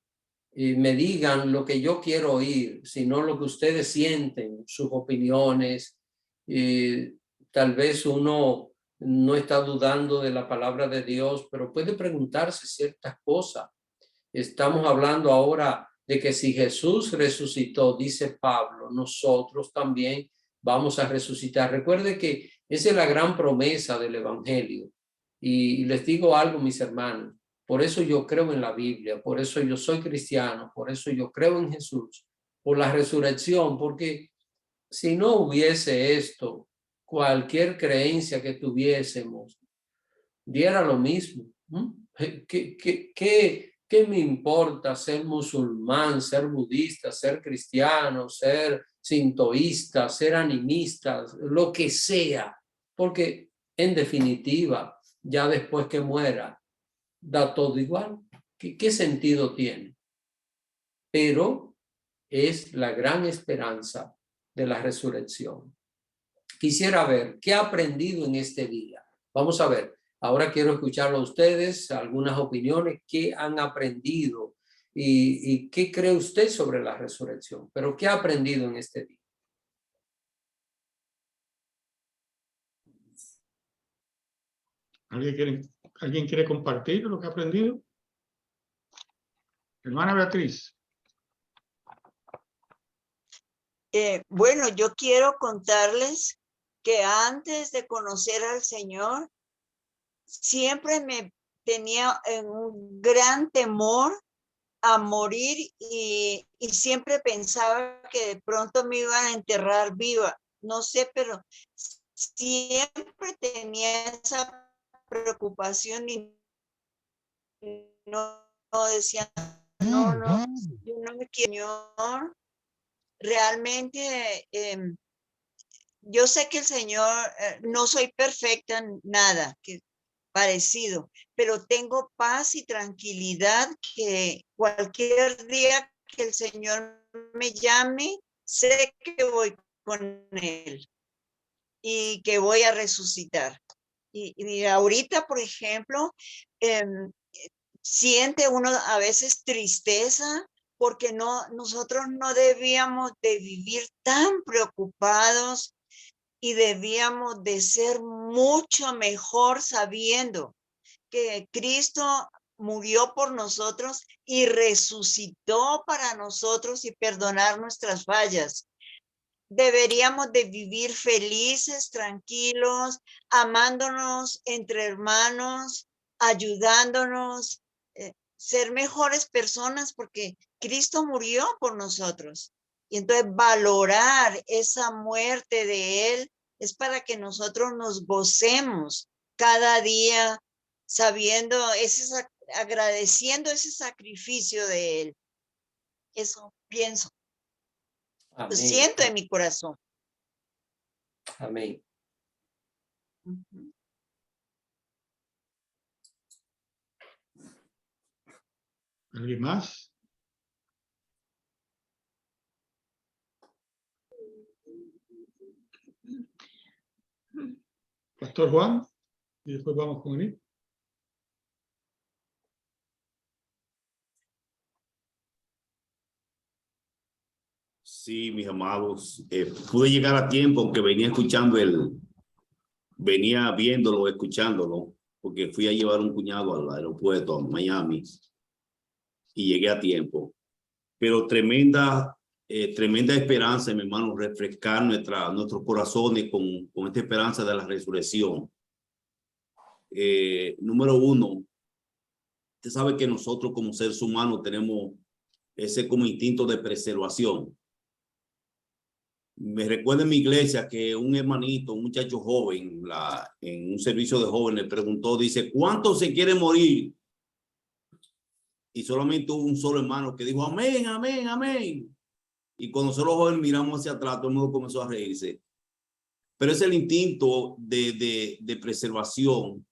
me digan lo que yo quiero oír, sino lo que ustedes sienten, sus opiniones. Tal vez uno no está dudando de la palabra de Dios, pero puede preguntarse ciertas cosas. Estamos hablando ahora de que si Jesús resucitó, dice Pablo, nosotros también vamos a resucitar. Recuerde que esa es la gran promesa del Evangelio. Y les digo algo, mis hermanos, por eso yo creo en la Biblia, por eso yo soy cristiano, por eso yo creo en Jesús, por la resurrección, porque si no hubiese esto, cualquier creencia que tuviésemos, diera lo mismo. ¿Qué me importa ser musulmán, ser budista, ser cristiano, ser sintoísta, ser animista, lo que sea? Porque en definitiva, ya después que muera, da todo igual. ¿Qué sentido tiene? Pero es la gran esperanza de la resurrección. Quisiera ver qué ha aprendido en este día. Vamos a ver. Ahora quiero escucharlo a ustedes, algunas opiniones, qué han aprendido y qué cree usted sobre la resurrección. Pero qué ha aprendido en este día. ¿Alguien quiere compartir lo que ha aprendido? Hermana Beatriz. Bueno, yo quiero contarles que antes de conocer al Señor, siempre me tenía un gran temor a morir y siempre pensaba que de pronto me iban a enterrar viva. No sé, pero siempre tenía esa preocupación y no decía, no, yo no me quiero, Señor. Realmente yo sé que el Señor, no soy perfecta en nada que parecido, pero tengo paz y tranquilidad que cualquier día que el Señor me llame, sé que voy con Él y que voy a resucitar. Y ahorita, por ejemplo, siente uno a veces tristeza porque nosotros no debíamos de vivir tan preocupados y debíamos de ser mucho mejor sabiendo que Cristo murió por nosotros y resucitó para nosotros y perdonar nuestras fallas. Deberíamos de vivir felices, tranquilos, amándonos entre hermanos, ayudándonos, ser mejores personas porque Cristo murió por nosotros. Y entonces valorar esa muerte de Él es para que nosotros nos gocemos cada día sabiendo, agradeciendo ese sacrificio de Él. Eso pienso. Lo siento en mi corazón. Amén. ¿Alguien más? Pastor Juan, y después vamos con él. Sí, mis amados, pude llegar a tiempo, aunque venía escuchando venía viéndolo, escuchándolo, porque fui a llevar un cuñado al aeropuerto a Miami y llegué a tiempo. Pero tremenda esperanza, mi hermano, refrescar nuestros corazones con esta esperanza de la resurrección. Número uno, usted sabe que nosotros como seres humanos tenemos ese como instinto de preservación. Me recuerda en mi iglesia que un hermanito, un muchacho joven, en un servicio de jóvenes, preguntó, dice, ¿cuántos se quieren morir? Y solamente hubo un solo hermano que dijo, amén, amén, amén. Y cuando nosotros los jóvenes miramos hacia atrás, todo el mundo comenzó a reírse. Pero es el instinto de preservación.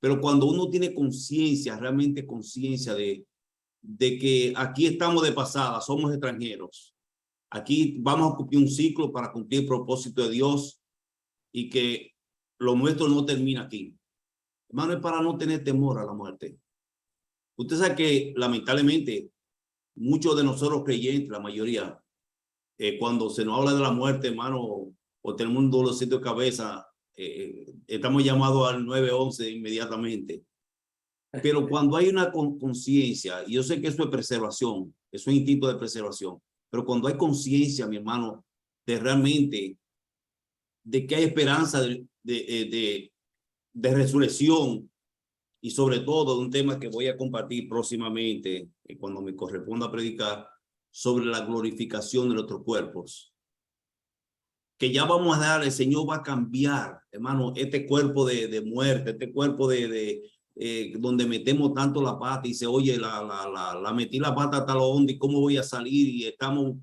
Pero cuando uno tiene conciencia, realmente conciencia de que aquí estamos de pasada, somos extranjeros. Aquí vamos a cumplir un ciclo para cumplir el propósito de Dios y que lo nuestro no termina aquí. Hermano, es para no tener temor a la muerte. Usted sabe que lamentablemente muchos de nosotros creyentes, la mayoría, cuando se nos habla de la muerte, hermano, o tenemos un dolorcito de cabeza, estamos llamados al 911 inmediatamente. Pero cuando hay una conciencia, y yo sé que eso es preservación, eso es instinto de preservación, pero cuando hay conciencia, mi hermano, de realmente de que hay esperanza de resurrección, y sobre todo de un tema que voy a compartir próximamente, cuando me corresponda predicar, sobre la glorificación de nuestros cuerpos. Que ya vamos a dar, el Señor va a cambiar, hermano, este cuerpo de muerte, este cuerpo donde metemos tanto la pata y dice, oye, la metí la pata hasta lo hondo y cómo voy a salir, y estamos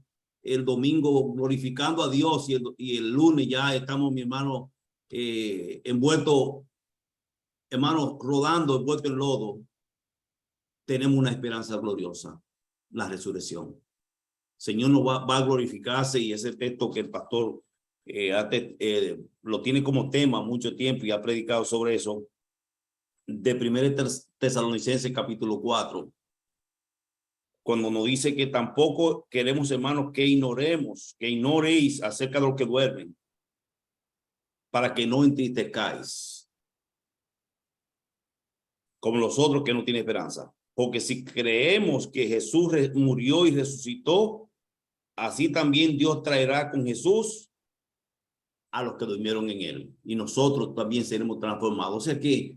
el domingo glorificando a Dios y el lunes ya estamos, mi hermano, envueltos, hermano, rodando, envueltos en lodo. Tenemos una esperanza gloriosa, la resurrección. Señor nos va a glorificarse, y ese texto que el pastor lo tiene como tema mucho tiempo y ha predicado sobre eso, de 1 Tesalonicenses capítulo 4, cuando nos dice que tampoco queremos, hermanos, que ignoréis acerca de los que duermen, para que no entristezcáis como los otros que no tienen esperanza. Porque si creemos que Jesús murió y resucitó, así también Dios traerá con Jesús a los que durmieron en él, y nosotros también seremos transformados. O sea que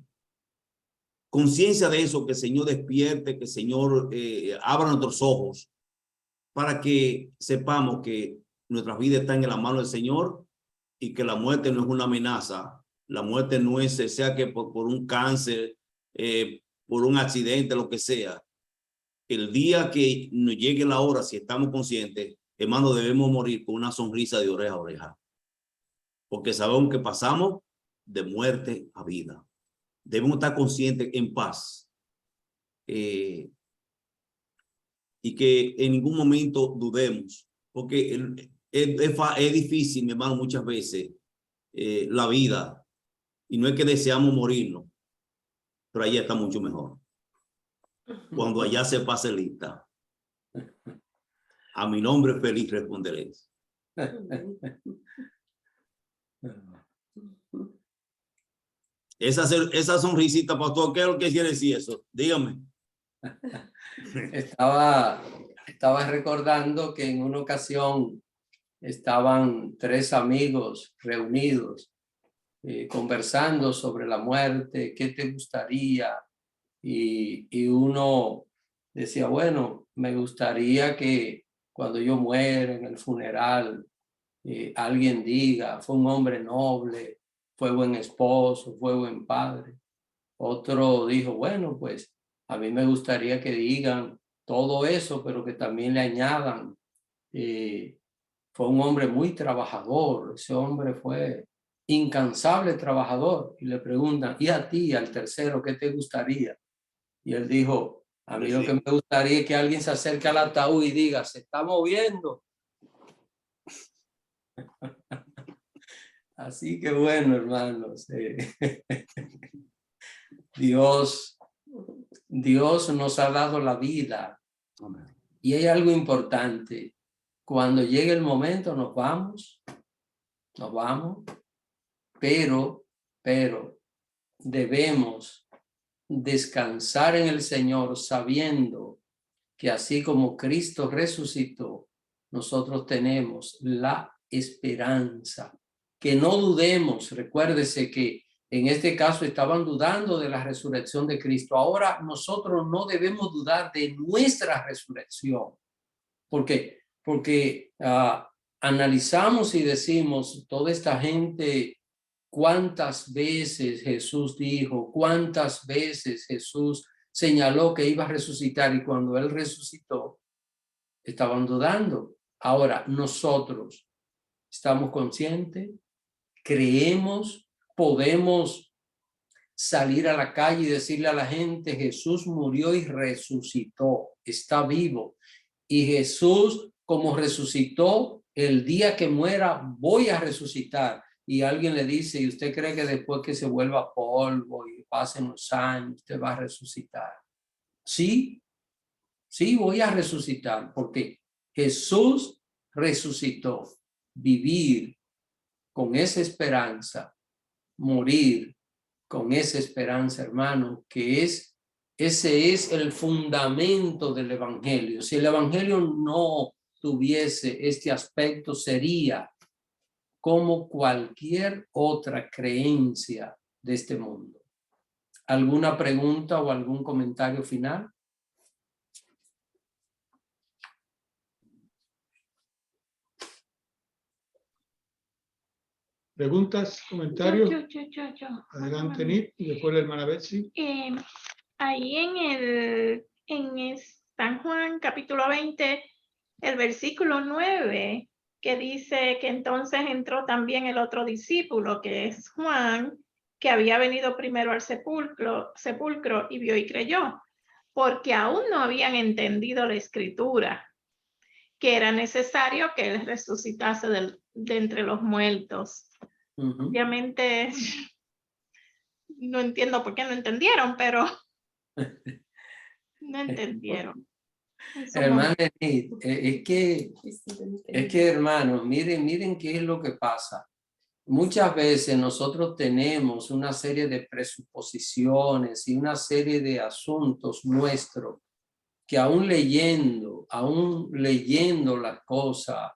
conciencia de eso, que el Señor despierte, que el Señor abra nuestros ojos para que sepamos que nuestras vidas están en la mano del Señor, y que la muerte no es una amenaza. La muerte no es, sea que por un cáncer, por un accidente, lo que sea. El día que nos llegue la hora, si estamos conscientes, hermano, debemos morir con una sonrisa de oreja a oreja, porque sabemos que pasamos de muerte a vida. Debemos estar conscientes, en paz, y que en ningún momento dudemos, porque es difícil, mi hermano, muchas veces la vida, y no es que deseamos morirnos, pero allá está mucho mejor. Cuando allá se pase lista, a mi nombre feliz responderéis. Esa sonrisita, pastor, ¿qué es lo que quiere decir eso? Dígame. Estaba recordando que en una ocasión estaban 3 amigos reunidos, conversando sobre la muerte, qué te gustaría, y uno decía, bueno, me gustaría que cuando yo muera en el funeral, alguien diga, fue un hombre noble, fue buen esposo, fue buen padre. Otro dijo, bueno, pues a mí me gustaría que digan todo eso, pero que también le añadan, fue un hombre muy trabajador, ese hombre fue incansable trabajador. Y le preguntan, ¿y a ti, al tercero, qué te gustaría? Y él dijo, a mí lo que me gustaría es que alguien se acerque al ataúd y diga, se está moviendo. Así que bueno, hermanos, Dios nos ha dado la vida. Y hay algo importante. Cuando llegue el momento nos vamos, pero debemos descansar en el Señor, sabiendo que así como Cristo resucitó, nosotros tenemos la esperanza. Que no dudemos. Recuérdese que en este caso estaban dudando de la resurrección de Cristo. Ahora nosotros no debemos dudar de nuestra resurrección. ¿Por qué? Porque analizamos y decimos, toda esta gente, cuántas veces Jesús dijo, cuántas veces Jesús señaló que iba a resucitar, y cuando él resucitó, estaban dudando. Ahora nosotros estamos conscientes, creemos, podemos salir a la calle y decirle a la gente, Jesús murió y resucitó, está vivo. Y Jesús, como resucitó, el día que muera voy a resucitar. Y alguien le dice, ¿y usted cree que después que se vuelva polvo y pasen los años, usted va a resucitar? Sí, voy a resucitar, porque Jesús resucitó. Vivir con esa esperanza morir con esa esperanza, hermano, que ese es el fundamento del evangelio. Si el evangelio no tuviese este aspecto, sería como cualquier otra creencia de este mundo. ¿Alguna pregunta o algún comentario final? ¿Preguntas, comentarios? Yo. Adelante, Nit, y después la hermana Betsy. Ahí en San Juan, capítulo 20, el versículo 9, que dice que entonces entró también el otro discípulo, que es Juan, que había venido primero al sepulcro y vio y creyó, porque aún no habían entendido la escritura, que era necesario que él resucitase de entre los muertos. Obviamente no entiendo por qué no entendieron, pero no entendieron. Hermano, es que hermanos, miren qué es lo que pasa. Muchas veces nosotros tenemos una serie de presuposiciones y una serie de asuntos nuestros que aún leyendo las cosas,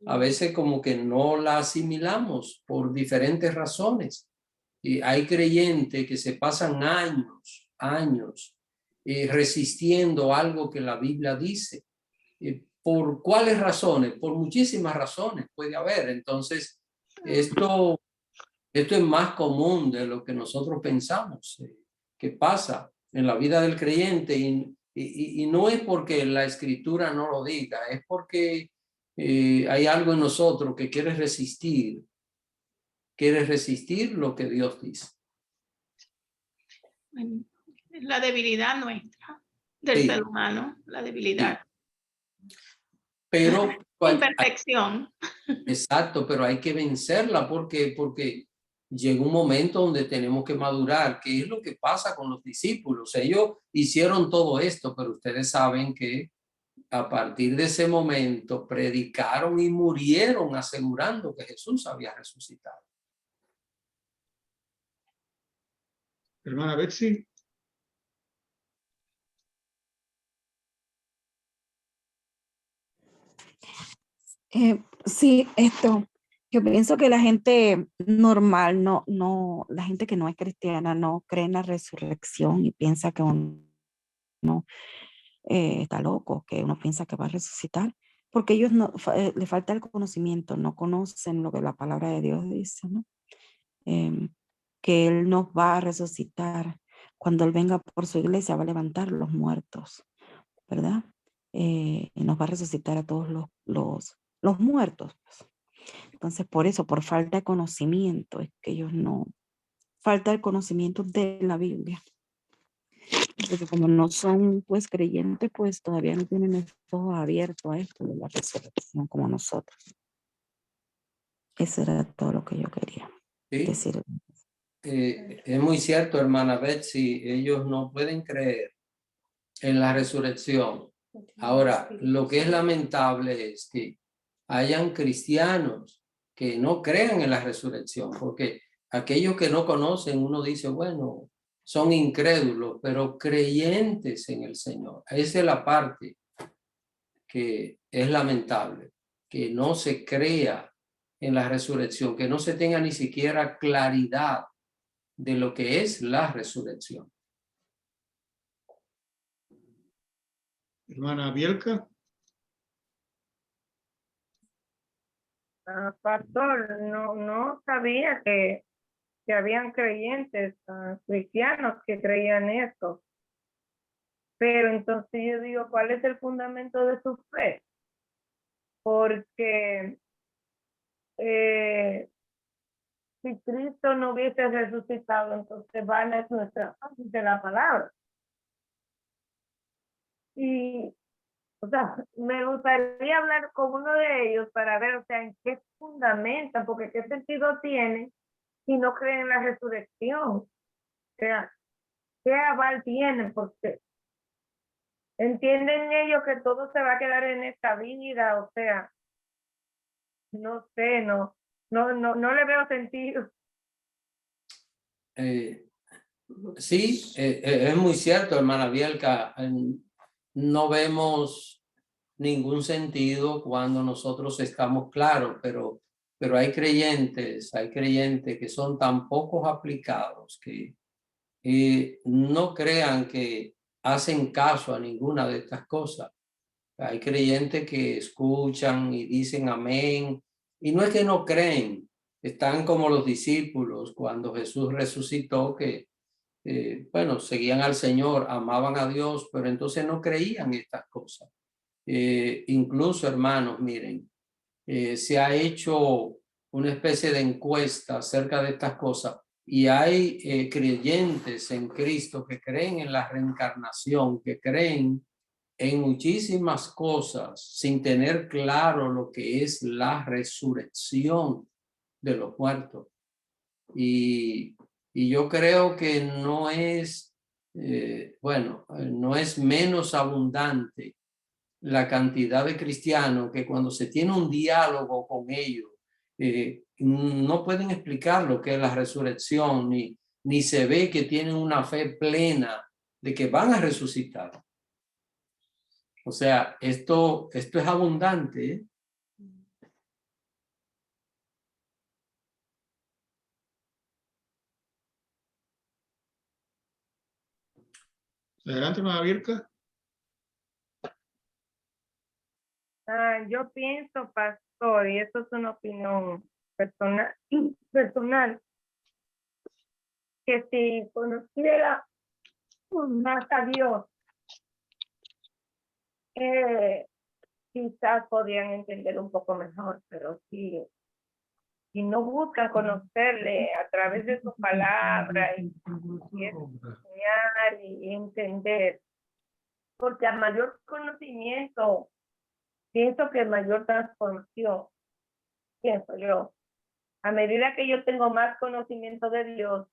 a veces como que no la asimilamos por diferentes razones. Y hay creyentes que se pasan años resistiendo algo que la Biblia dice. ¿Por cuáles razones? Por muchísimas razones puede haber. Entonces, esto es más común de lo que nosotros pensamos que pasa en la vida del creyente y no es porque la escritura no lo diga, es porque hay algo en nosotros que quiere resistir lo que Dios dice. La debilidad nuestra, del ser humano, la debilidad. Pero imperfección. Exacto, pero hay que vencerla porque llega un momento donde tenemos que madurar, que es lo que pasa con los discípulos. Ellos hicieron todo esto, pero ustedes saben que a partir de ese momento predicaron y murieron asegurando que Jesús había resucitado. Hermana Betsy. Sí, yo pienso que la gente normal, la gente que no es cristiana no cree en la resurrección y piensa que uno está loco, que uno piensa que va a resucitar, porque ellos le falta el conocimiento, no conocen lo que la palabra de Dios dice, ¿no? Que Él nos va a resucitar. Cuando Él venga por su iglesia va a levantar los muertos, ¿verdad? Y nos va a resucitar a todos los muertos. Entonces, por eso, por falta de conocimiento, es que ellos falta el conocimiento de la Biblia. Porque como no son, pues, creyentes, pues, todavía no tienen los ojos abiertos a esto de la resurrección como nosotros. Eso era todo lo que yo quería decir. Es muy cierto, hermana Betsy, ellos no pueden creer en la resurrección. Ahora, lo que es lamentable es que hayan cristianos que no crean en la resurrección, porque aquellos que no conocen, uno dice, bueno, son incrédulos, pero creyentes en el Señor. Esa es la parte que es lamentable, que no se crea en la resurrección, que no se tenga ni siquiera claridad de lo que es la resurrección. Hermana Bielka. Pastor, no sabía que habían creyentes cristianos que creían esto. Pero entonces yo digo, ¿cuál es el fundamento de su fe? Porque si Cristo no hubiese resucitado, entonces vana es nuestra fe de la palabra. Y, o sea, me gustaría hablar con uno de ellos para ver, o sea, en qué fundamentan, porque qué sentido tiene si no creen en la resurrección. O sea, ¿qué aval tienen? Porque entienden ellos que todo se va a quedar en esta vida, o sea, no sé, no le veo sentido. Sí, es muy cierto, hermana Bielka. No vemos ningún sentido cuando nosotros estamos claros, pero hay creyentes que son tan pocos aplicados que no crean que hacen caso a ninguna de estas cosas. Hay creyentes que escuchan y dicen amén, y no es que no creen, están como los discípulos cuando Jesús resucitó, que bueno, seguían al Señor, amaban a Dios, pero entonces no creían estas cosas. Incluso, hermanos, miren, se ha hecho una especie de encuesta acerca de estas cosas y hay creyentes en Cristo que creen en la reencarnación, que creen en muchísimas cosas sin tener claro lo que es la resurrección de los muertos. Y yo creo que no es, no es menos abundante la cantidad de cristianos que cuando se tiene un diálogo con ellos, no pueden explicar lo que es la resurrección, ni se ve que tienen una fe plena de que van a resucitar. O sea, esto es abundante, ¿eh? Adelante, hermana Bielka. Yo pienso, pastor, y esto es una opinión personal, que si conociera más a Dios, quizás podrían entender un poco mejor, pero si no buscan conocerle a través de su palabra y enseñar y entender, porque a mayor conocimiento, pienso que mayor transformación, pienso yo. A medida que yo tengo más conocimiento de Dios,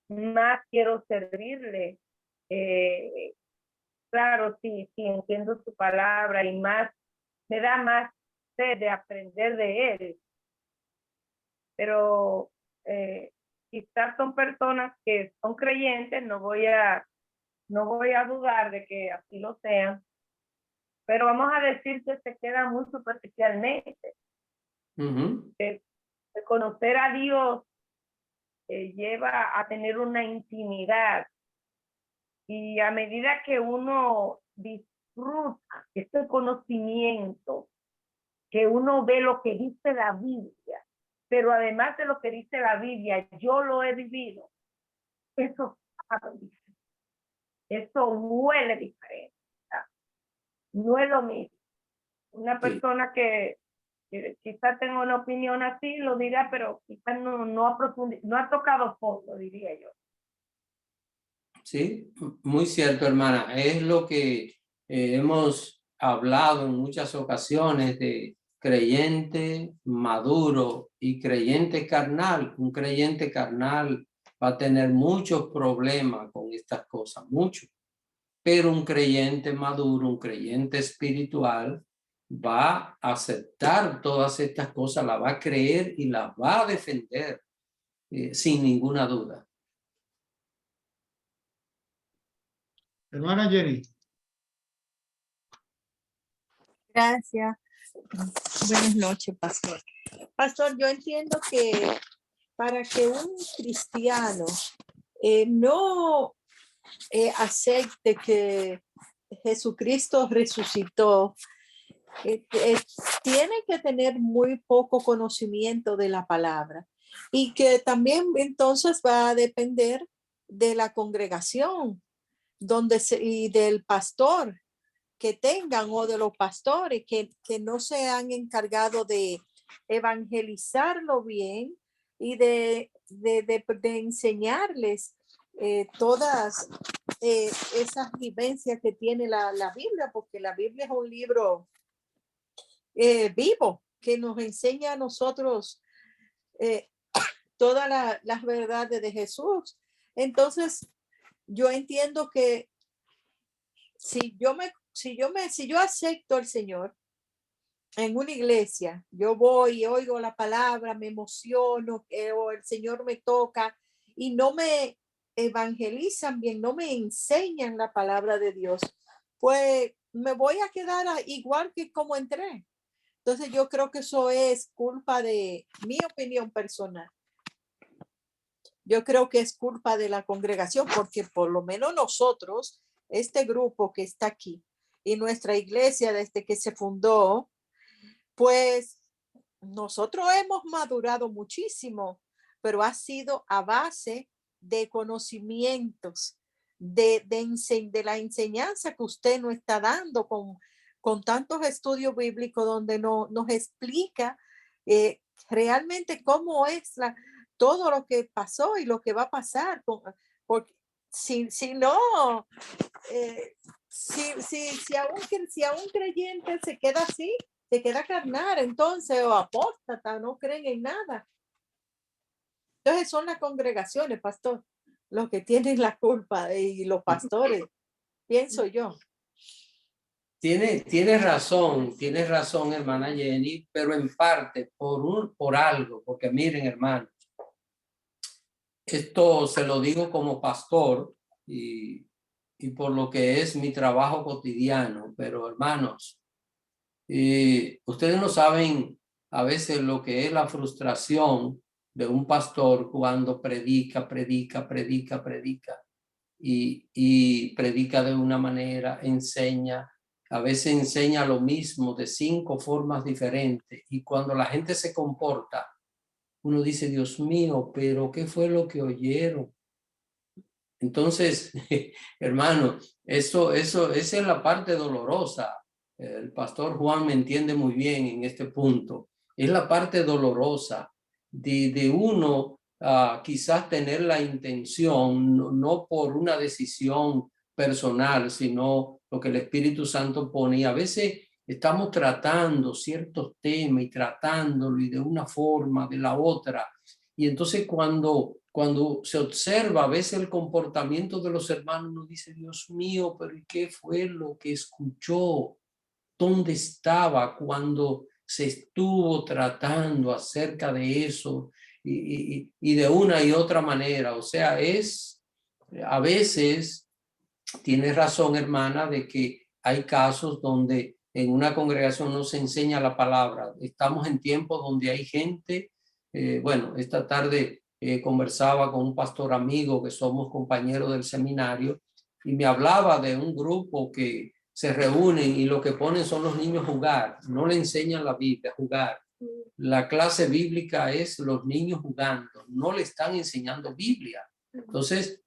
más quiero servirle. Claro, sí, entiendo su palabra y más, me da más sed de aprender de él. Pero quizás son personas que son creyentes, no voy a dudar de que así lo sean, pero vamos a decir que se queda muy superficialmente. De conocer a Dios lleva a tener una intimidad, y a medida que uno disfruta este conocimiento, que uno ve lo que dice la Biblia, pero además de lo que dice la Biblia, yo lo he vivido, eso sabe diferente, eso huele diferente, no es lo mismo. Una persona que quizás tenga una opinión así lo dirá, pero quizás no ha tocado fondo, diría yo. Sí, muy cierto, hermana. Es lo que hemos hablado en muchas ocasiones de creyente maduro y creyente carnal. Un creyente carnal va a tener muchos problemas con estas cosas, muchos. Pero un creyente maduro, un creyente espiritual, va a aceptar todas estas cosas, las va a creer y las va a defender sin ninguna duda. Hermana Jenny. Gracias. Buenas noches, pastor. Pastor, yo entiendo que para que un cristiano no acepte que Jesucristo resucitó, tiene que tener muy poco conocimiento de la palabra, y que también entonces va a depender de la congregación y del pastor que tengan, o de los pastores que no se han encargado de evangelizarlo bien y de enseñarles todas esas vivencias que tiene la Biblia, porque la Biblia es un libro vivo que nos enseña a nosotros todas las verdades de Jesús. Entonces, yo entiendo que si yo acepto al Señor en una iglesia, yo voy y oigo la palabra, me emociono, o el Señor me toca y no me evangelizan bien, no me enseñan la palabra de Dios, pues me voy a quedar igual que como entré. Entonces yo creo que eso es culpa de mi opinión personal. Yo creo que es culpa de la congregación, porque por lo menos nosotros, este grupo que está aquí y nuestra iglesia desde que se fundó, pues nosotros hemos madurado muchísimo, pero ha sido a base de conocimientos, de la enseñanza que usted nos está dando con tantos estudios bíblicos donde nos explica realmente cómo es todo lo que pasó y lo que va a pasar. Porque si no, si a un creyente se queda así, se queda carnal, entonces, o apóstata, no creen en nada. Entonces son las congregaciones, pastor, los que tienen la culpa, y los pastores, pienso yo. Tienes razón, hermana Jenny, pero en parte por algo, porque miren, hermanos, esto se lo digo como pastor y por lo que es mi trabajo cotidiano, pero hermanos, ustedes no saben a veces lo que es la frustración de un pastor cuando predica y predica de una manera, enseña, a veces enseña lo mismo de 5 formas diferentes, y cuando la gente se comporta, uno dice, Dios mío, pero ¿qué fue lo que oyeron? Entonces, hermano, esa es la parte dolorosa. El pastor Juan me entiende muy bien en este punto. Es la parte dolorosa de uno quizás tener la intención, no por una decisión personal, sino lo que el Espíritu Santo pone. Y a veces estamos tratando ciertos temas y tratándolo y de una forma, de la otra. Y entonces cuando se observa a veces el comportamiento de los hermanos, uno dice, Dios mío, pero ¿y qué fue lo que escuchó? ¿Dónde estaba cuando se estuvo tratando acerca de eso? Y de una y otra manera. O sea, a veces, tienes razón, hermana, de que hay casos donde en una congregación no se enseña la palabra. Estamos en tiempos donde hay gente, bueno, esta tarde conversaba con un pastor amigo que somos compañeros del seminario y me hablaba de un grupo que se reúnen y lo que ponen son los niños jugar, no le enseñan la Biblia, jugar. La clase bíblica es los niños jugando, no le están enseñando Biblia. Entonces,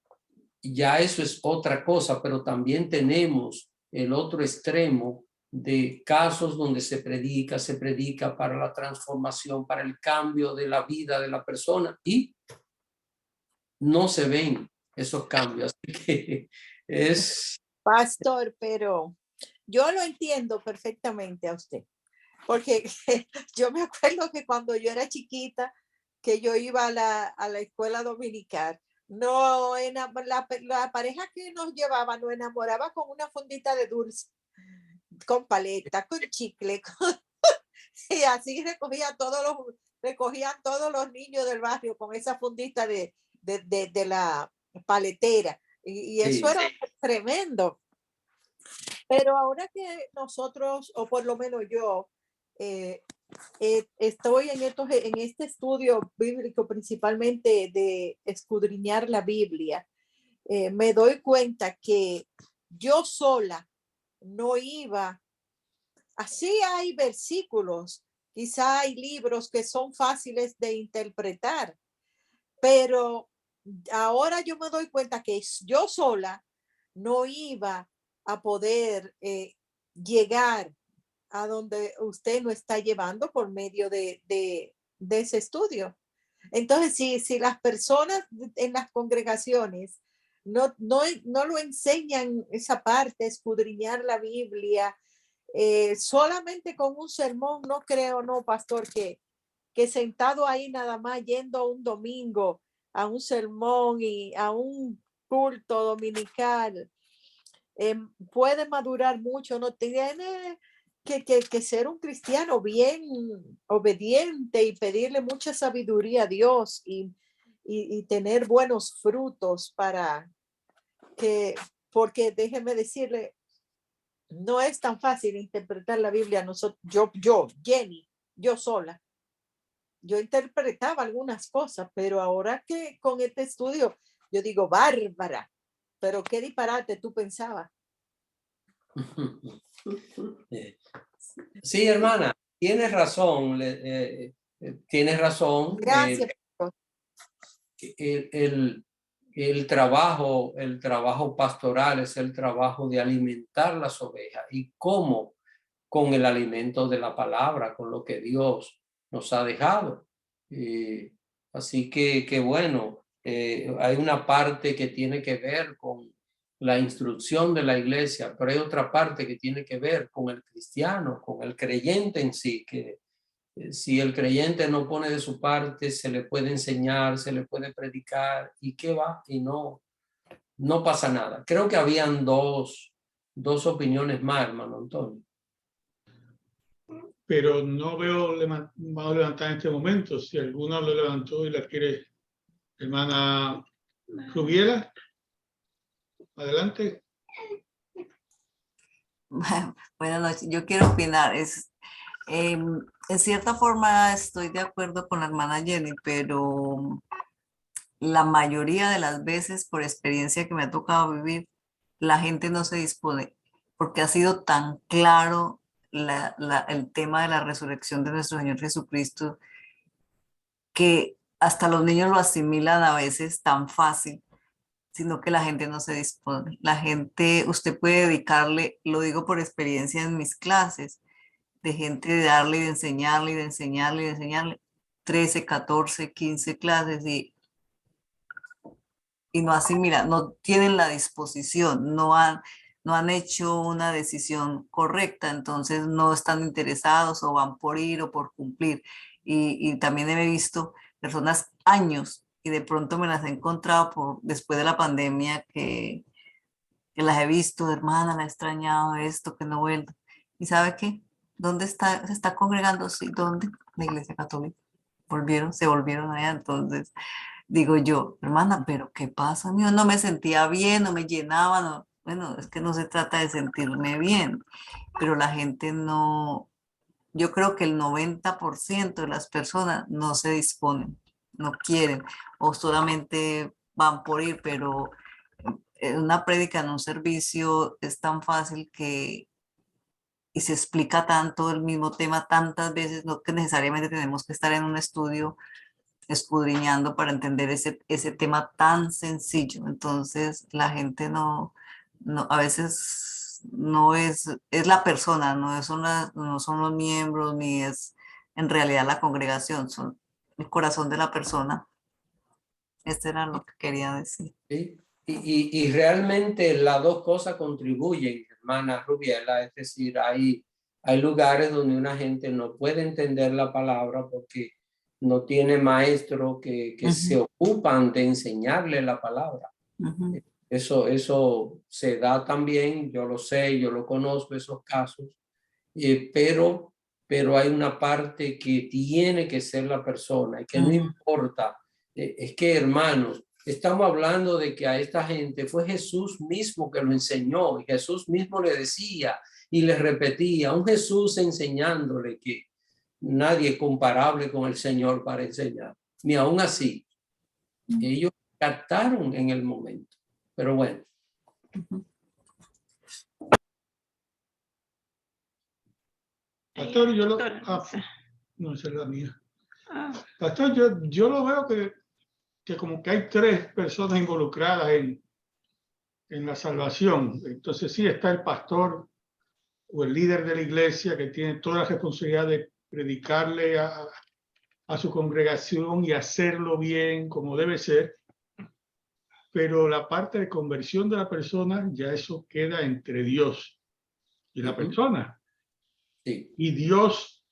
ya eso es otra cosa, pero también tenemos el otro extremo de casos donde se predica para la transformación, para el cambio de la vida de la persona y no se ven esos cambios. Así que es... Pastor, pero yo lo entiendo perfectamente a usted, porque yo me acuerdo que cuando yo era chiquita, que yo iba a la escuela dominical, no, la pareja que nos llevaba nos enamoraba con una fundita de dulce, con paleta, con chicle, y así recogían todos los niños del barrio con esa fundita de la paletera, y eso era tremendo. Pero ahora que nosotros, o por lo menos yo, estoy en este estudio bíblico principalmente de escudriñar la Biblia, me doy cuenta que yo sola no iba. Así hay versículos, quizá hay libros que son fáciles de interpretar, pero ahora yo me doy cuenta que yo sola no iba a poder llegar a donde usted nos está llevando por medio de ese estudio. Entonces, si las personas en las congregaciones no lo enseñan esa parte, escudriñar la Biblia, solamente con un sermón, no creo, no, pastor, que sentado ahí nada más yendo un domingo a un sermón y a un culto dominical, puede madurar mucho, no tiene que ser un cristiano bien obediente y pedirle mucha sabiduría a Dios y y tener buenos frutos para que, porque déjeme decirle, no es tan fácil interpretar la Biblia. Jenny, yo sola. Yo interpretaba algunas cosas, pero ahora que con este estudio, yo digo, Bárbara, pero qué disparate tú pensabas. Sí, hermana, tienes razón. Tienes razón. Gracias. El trabajo pastoral es el trabajo de alimentar las ovejas. ¿Y cómo? Con el alimento de la palabra, con lo que Dios nos ha dejado. Así que bueno, hay una parte que tiene que ver con la instrucción de la iglesia, pero hay otra parte que tiene que ver con el cristiano, con el creyente en sí, que si el creyente no pone de su parte, se le puede enseñar, se le puede predicar, y qué va, y no pasa nada. Creo que habían dos opiniones más, hermano Antonio. Pero no veo vamos a levantar en este momento. Si alguno lo levantó y la quiere, hermana Rubiela, adelante. Buenas noches. Yo quiero opinar. En cierta forma estoy de acuerdo con la hermana Jenny, pero la mayoría de las veces, por experiencia que me ha tocado vivir, la gente no se dispone porque ha sido tan claro el tema de la resurrección de nuestro Señor Jesucristo que hasta los niños lo asimilan a veces tan fácil, sino que la gente no se dispone. La gente, usted puede dedicarle, lo digo por experiencia en mis clases, de gente de darle y de enseñarle y de enseñarle y de enseñarle 13, 14, 15 clases y no asimilan, no tienen la disposición, no han hecho una decisión correcta, entonces no están interesados o van por ir o por cumplir. Y también he visto personas años y de pronto me las he encontrado después de la pandemia que las he visto, hermana, la he extrañado, esto, que no vuelvo. ¿Y sabe qué? ¿Dónde está? ¿Se está congregando? Sí, ¿dónde? La Iglesia Católica. Se volvieron allá, entonces digo yo, hermana, pero ¿qué pasa? Yo no me sentía bien, no me llenaba, no. Bueno, es que no se trata de sentirme bien, pero la gente no, yo creo que el 90% de las personas no se disponen, no quieren o solamente van por ir, pero una prédica en un servicio es tan fácil y se explica tanto el mismo tema tantas veces, no que necesariamente tenemos que estar en un estudio escudriñando para entender ese tema tan sencillo. Entonces la gente no a veces no es la persona, no son los miembros, ni es en realidad la congregación, son el corazón de la persona. Esto era lo que quería decir. ¿Sí? Y realmente las dos cosas contribuyen, hermana Rubiela, es decir, hay lugares donde una gente no puede entender la palabra porque no tiene maestros que se ocupan de enseñarle la palabra. Eso se da también, yo lo sé, yo lo conozco, esos casos, pero hay una parte que tiene que ser la persona y que no importa. Es que, hermanos, estamos hablando de que a esta gente fue Jesús mismo que lo enseñó y Jesús mismo le decía y le repetía, un Jesús enseñándole que nadie es comparable con el Señor para enseñar. Ni aún así, ellos captaron en el momento. Pero bueno. Pastor, yo lo... no, esa es la mía. Pastor, yo lo veo que como que hay tres personas involucradas en la salvación. Entonces sí está el pastor o el líder de la iglesia que tiene toda la responsabilidad de predicarle a su congregación y hacerlo bien como debe ser. Pero la parte de conversión de la persona, ya eso queda entre Dios y la persona. Sí. Y Dios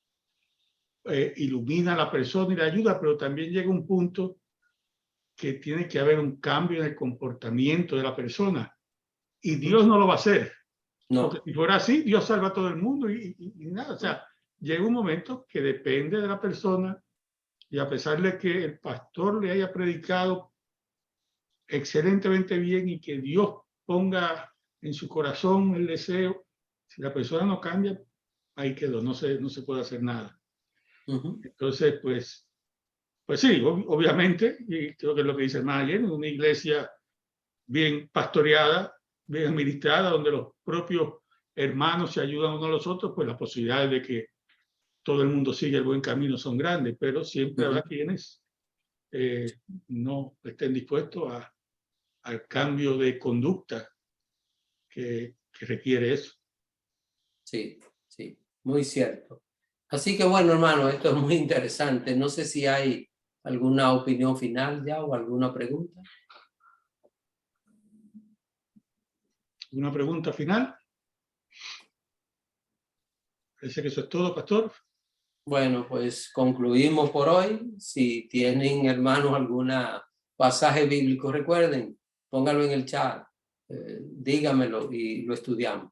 ilumina a la persona y la ayuda, pero también llega un punto que tiene que haber un cambio en el comportamiento de la persona. Y Dios no lo va a hacer. No. Porque si fuera así, Dios salva a todo el mundo y nada. O sea, llega un momento que depende de la persona Y a pesar de que el pastor le haya predicado excelentemente bien y que Dios ponga en su corazón el deseo, si la persona no cambia, ahí quedó, no se puede hacer nada. Entonces, pues sí, obviamente, y creo que es lo que dice el hermano, una iglesia bien pastoreada, bien administrada, donde los propios hermanos se ayudan unos a los otros, pues las posibilidades de que todo el mundo siga el buen camino son grandes, pero siempre habrá quienes no estén dispuestos al cambio de conducta que requiere eso. Sí, sí, muy cierto. Así que bueno, hermano, esto es muy interesante. No sé si hay alguna opinión final ya o alguna pregunta. ¿Una pregunta final? Parece que eso es todo, pastor. Bueno, pues concluimos por hoy. Si tienen, hermanos, alguna pasaje bíblico, recuerden, pónganlo en el chat, dígamelo y lo estudiamos.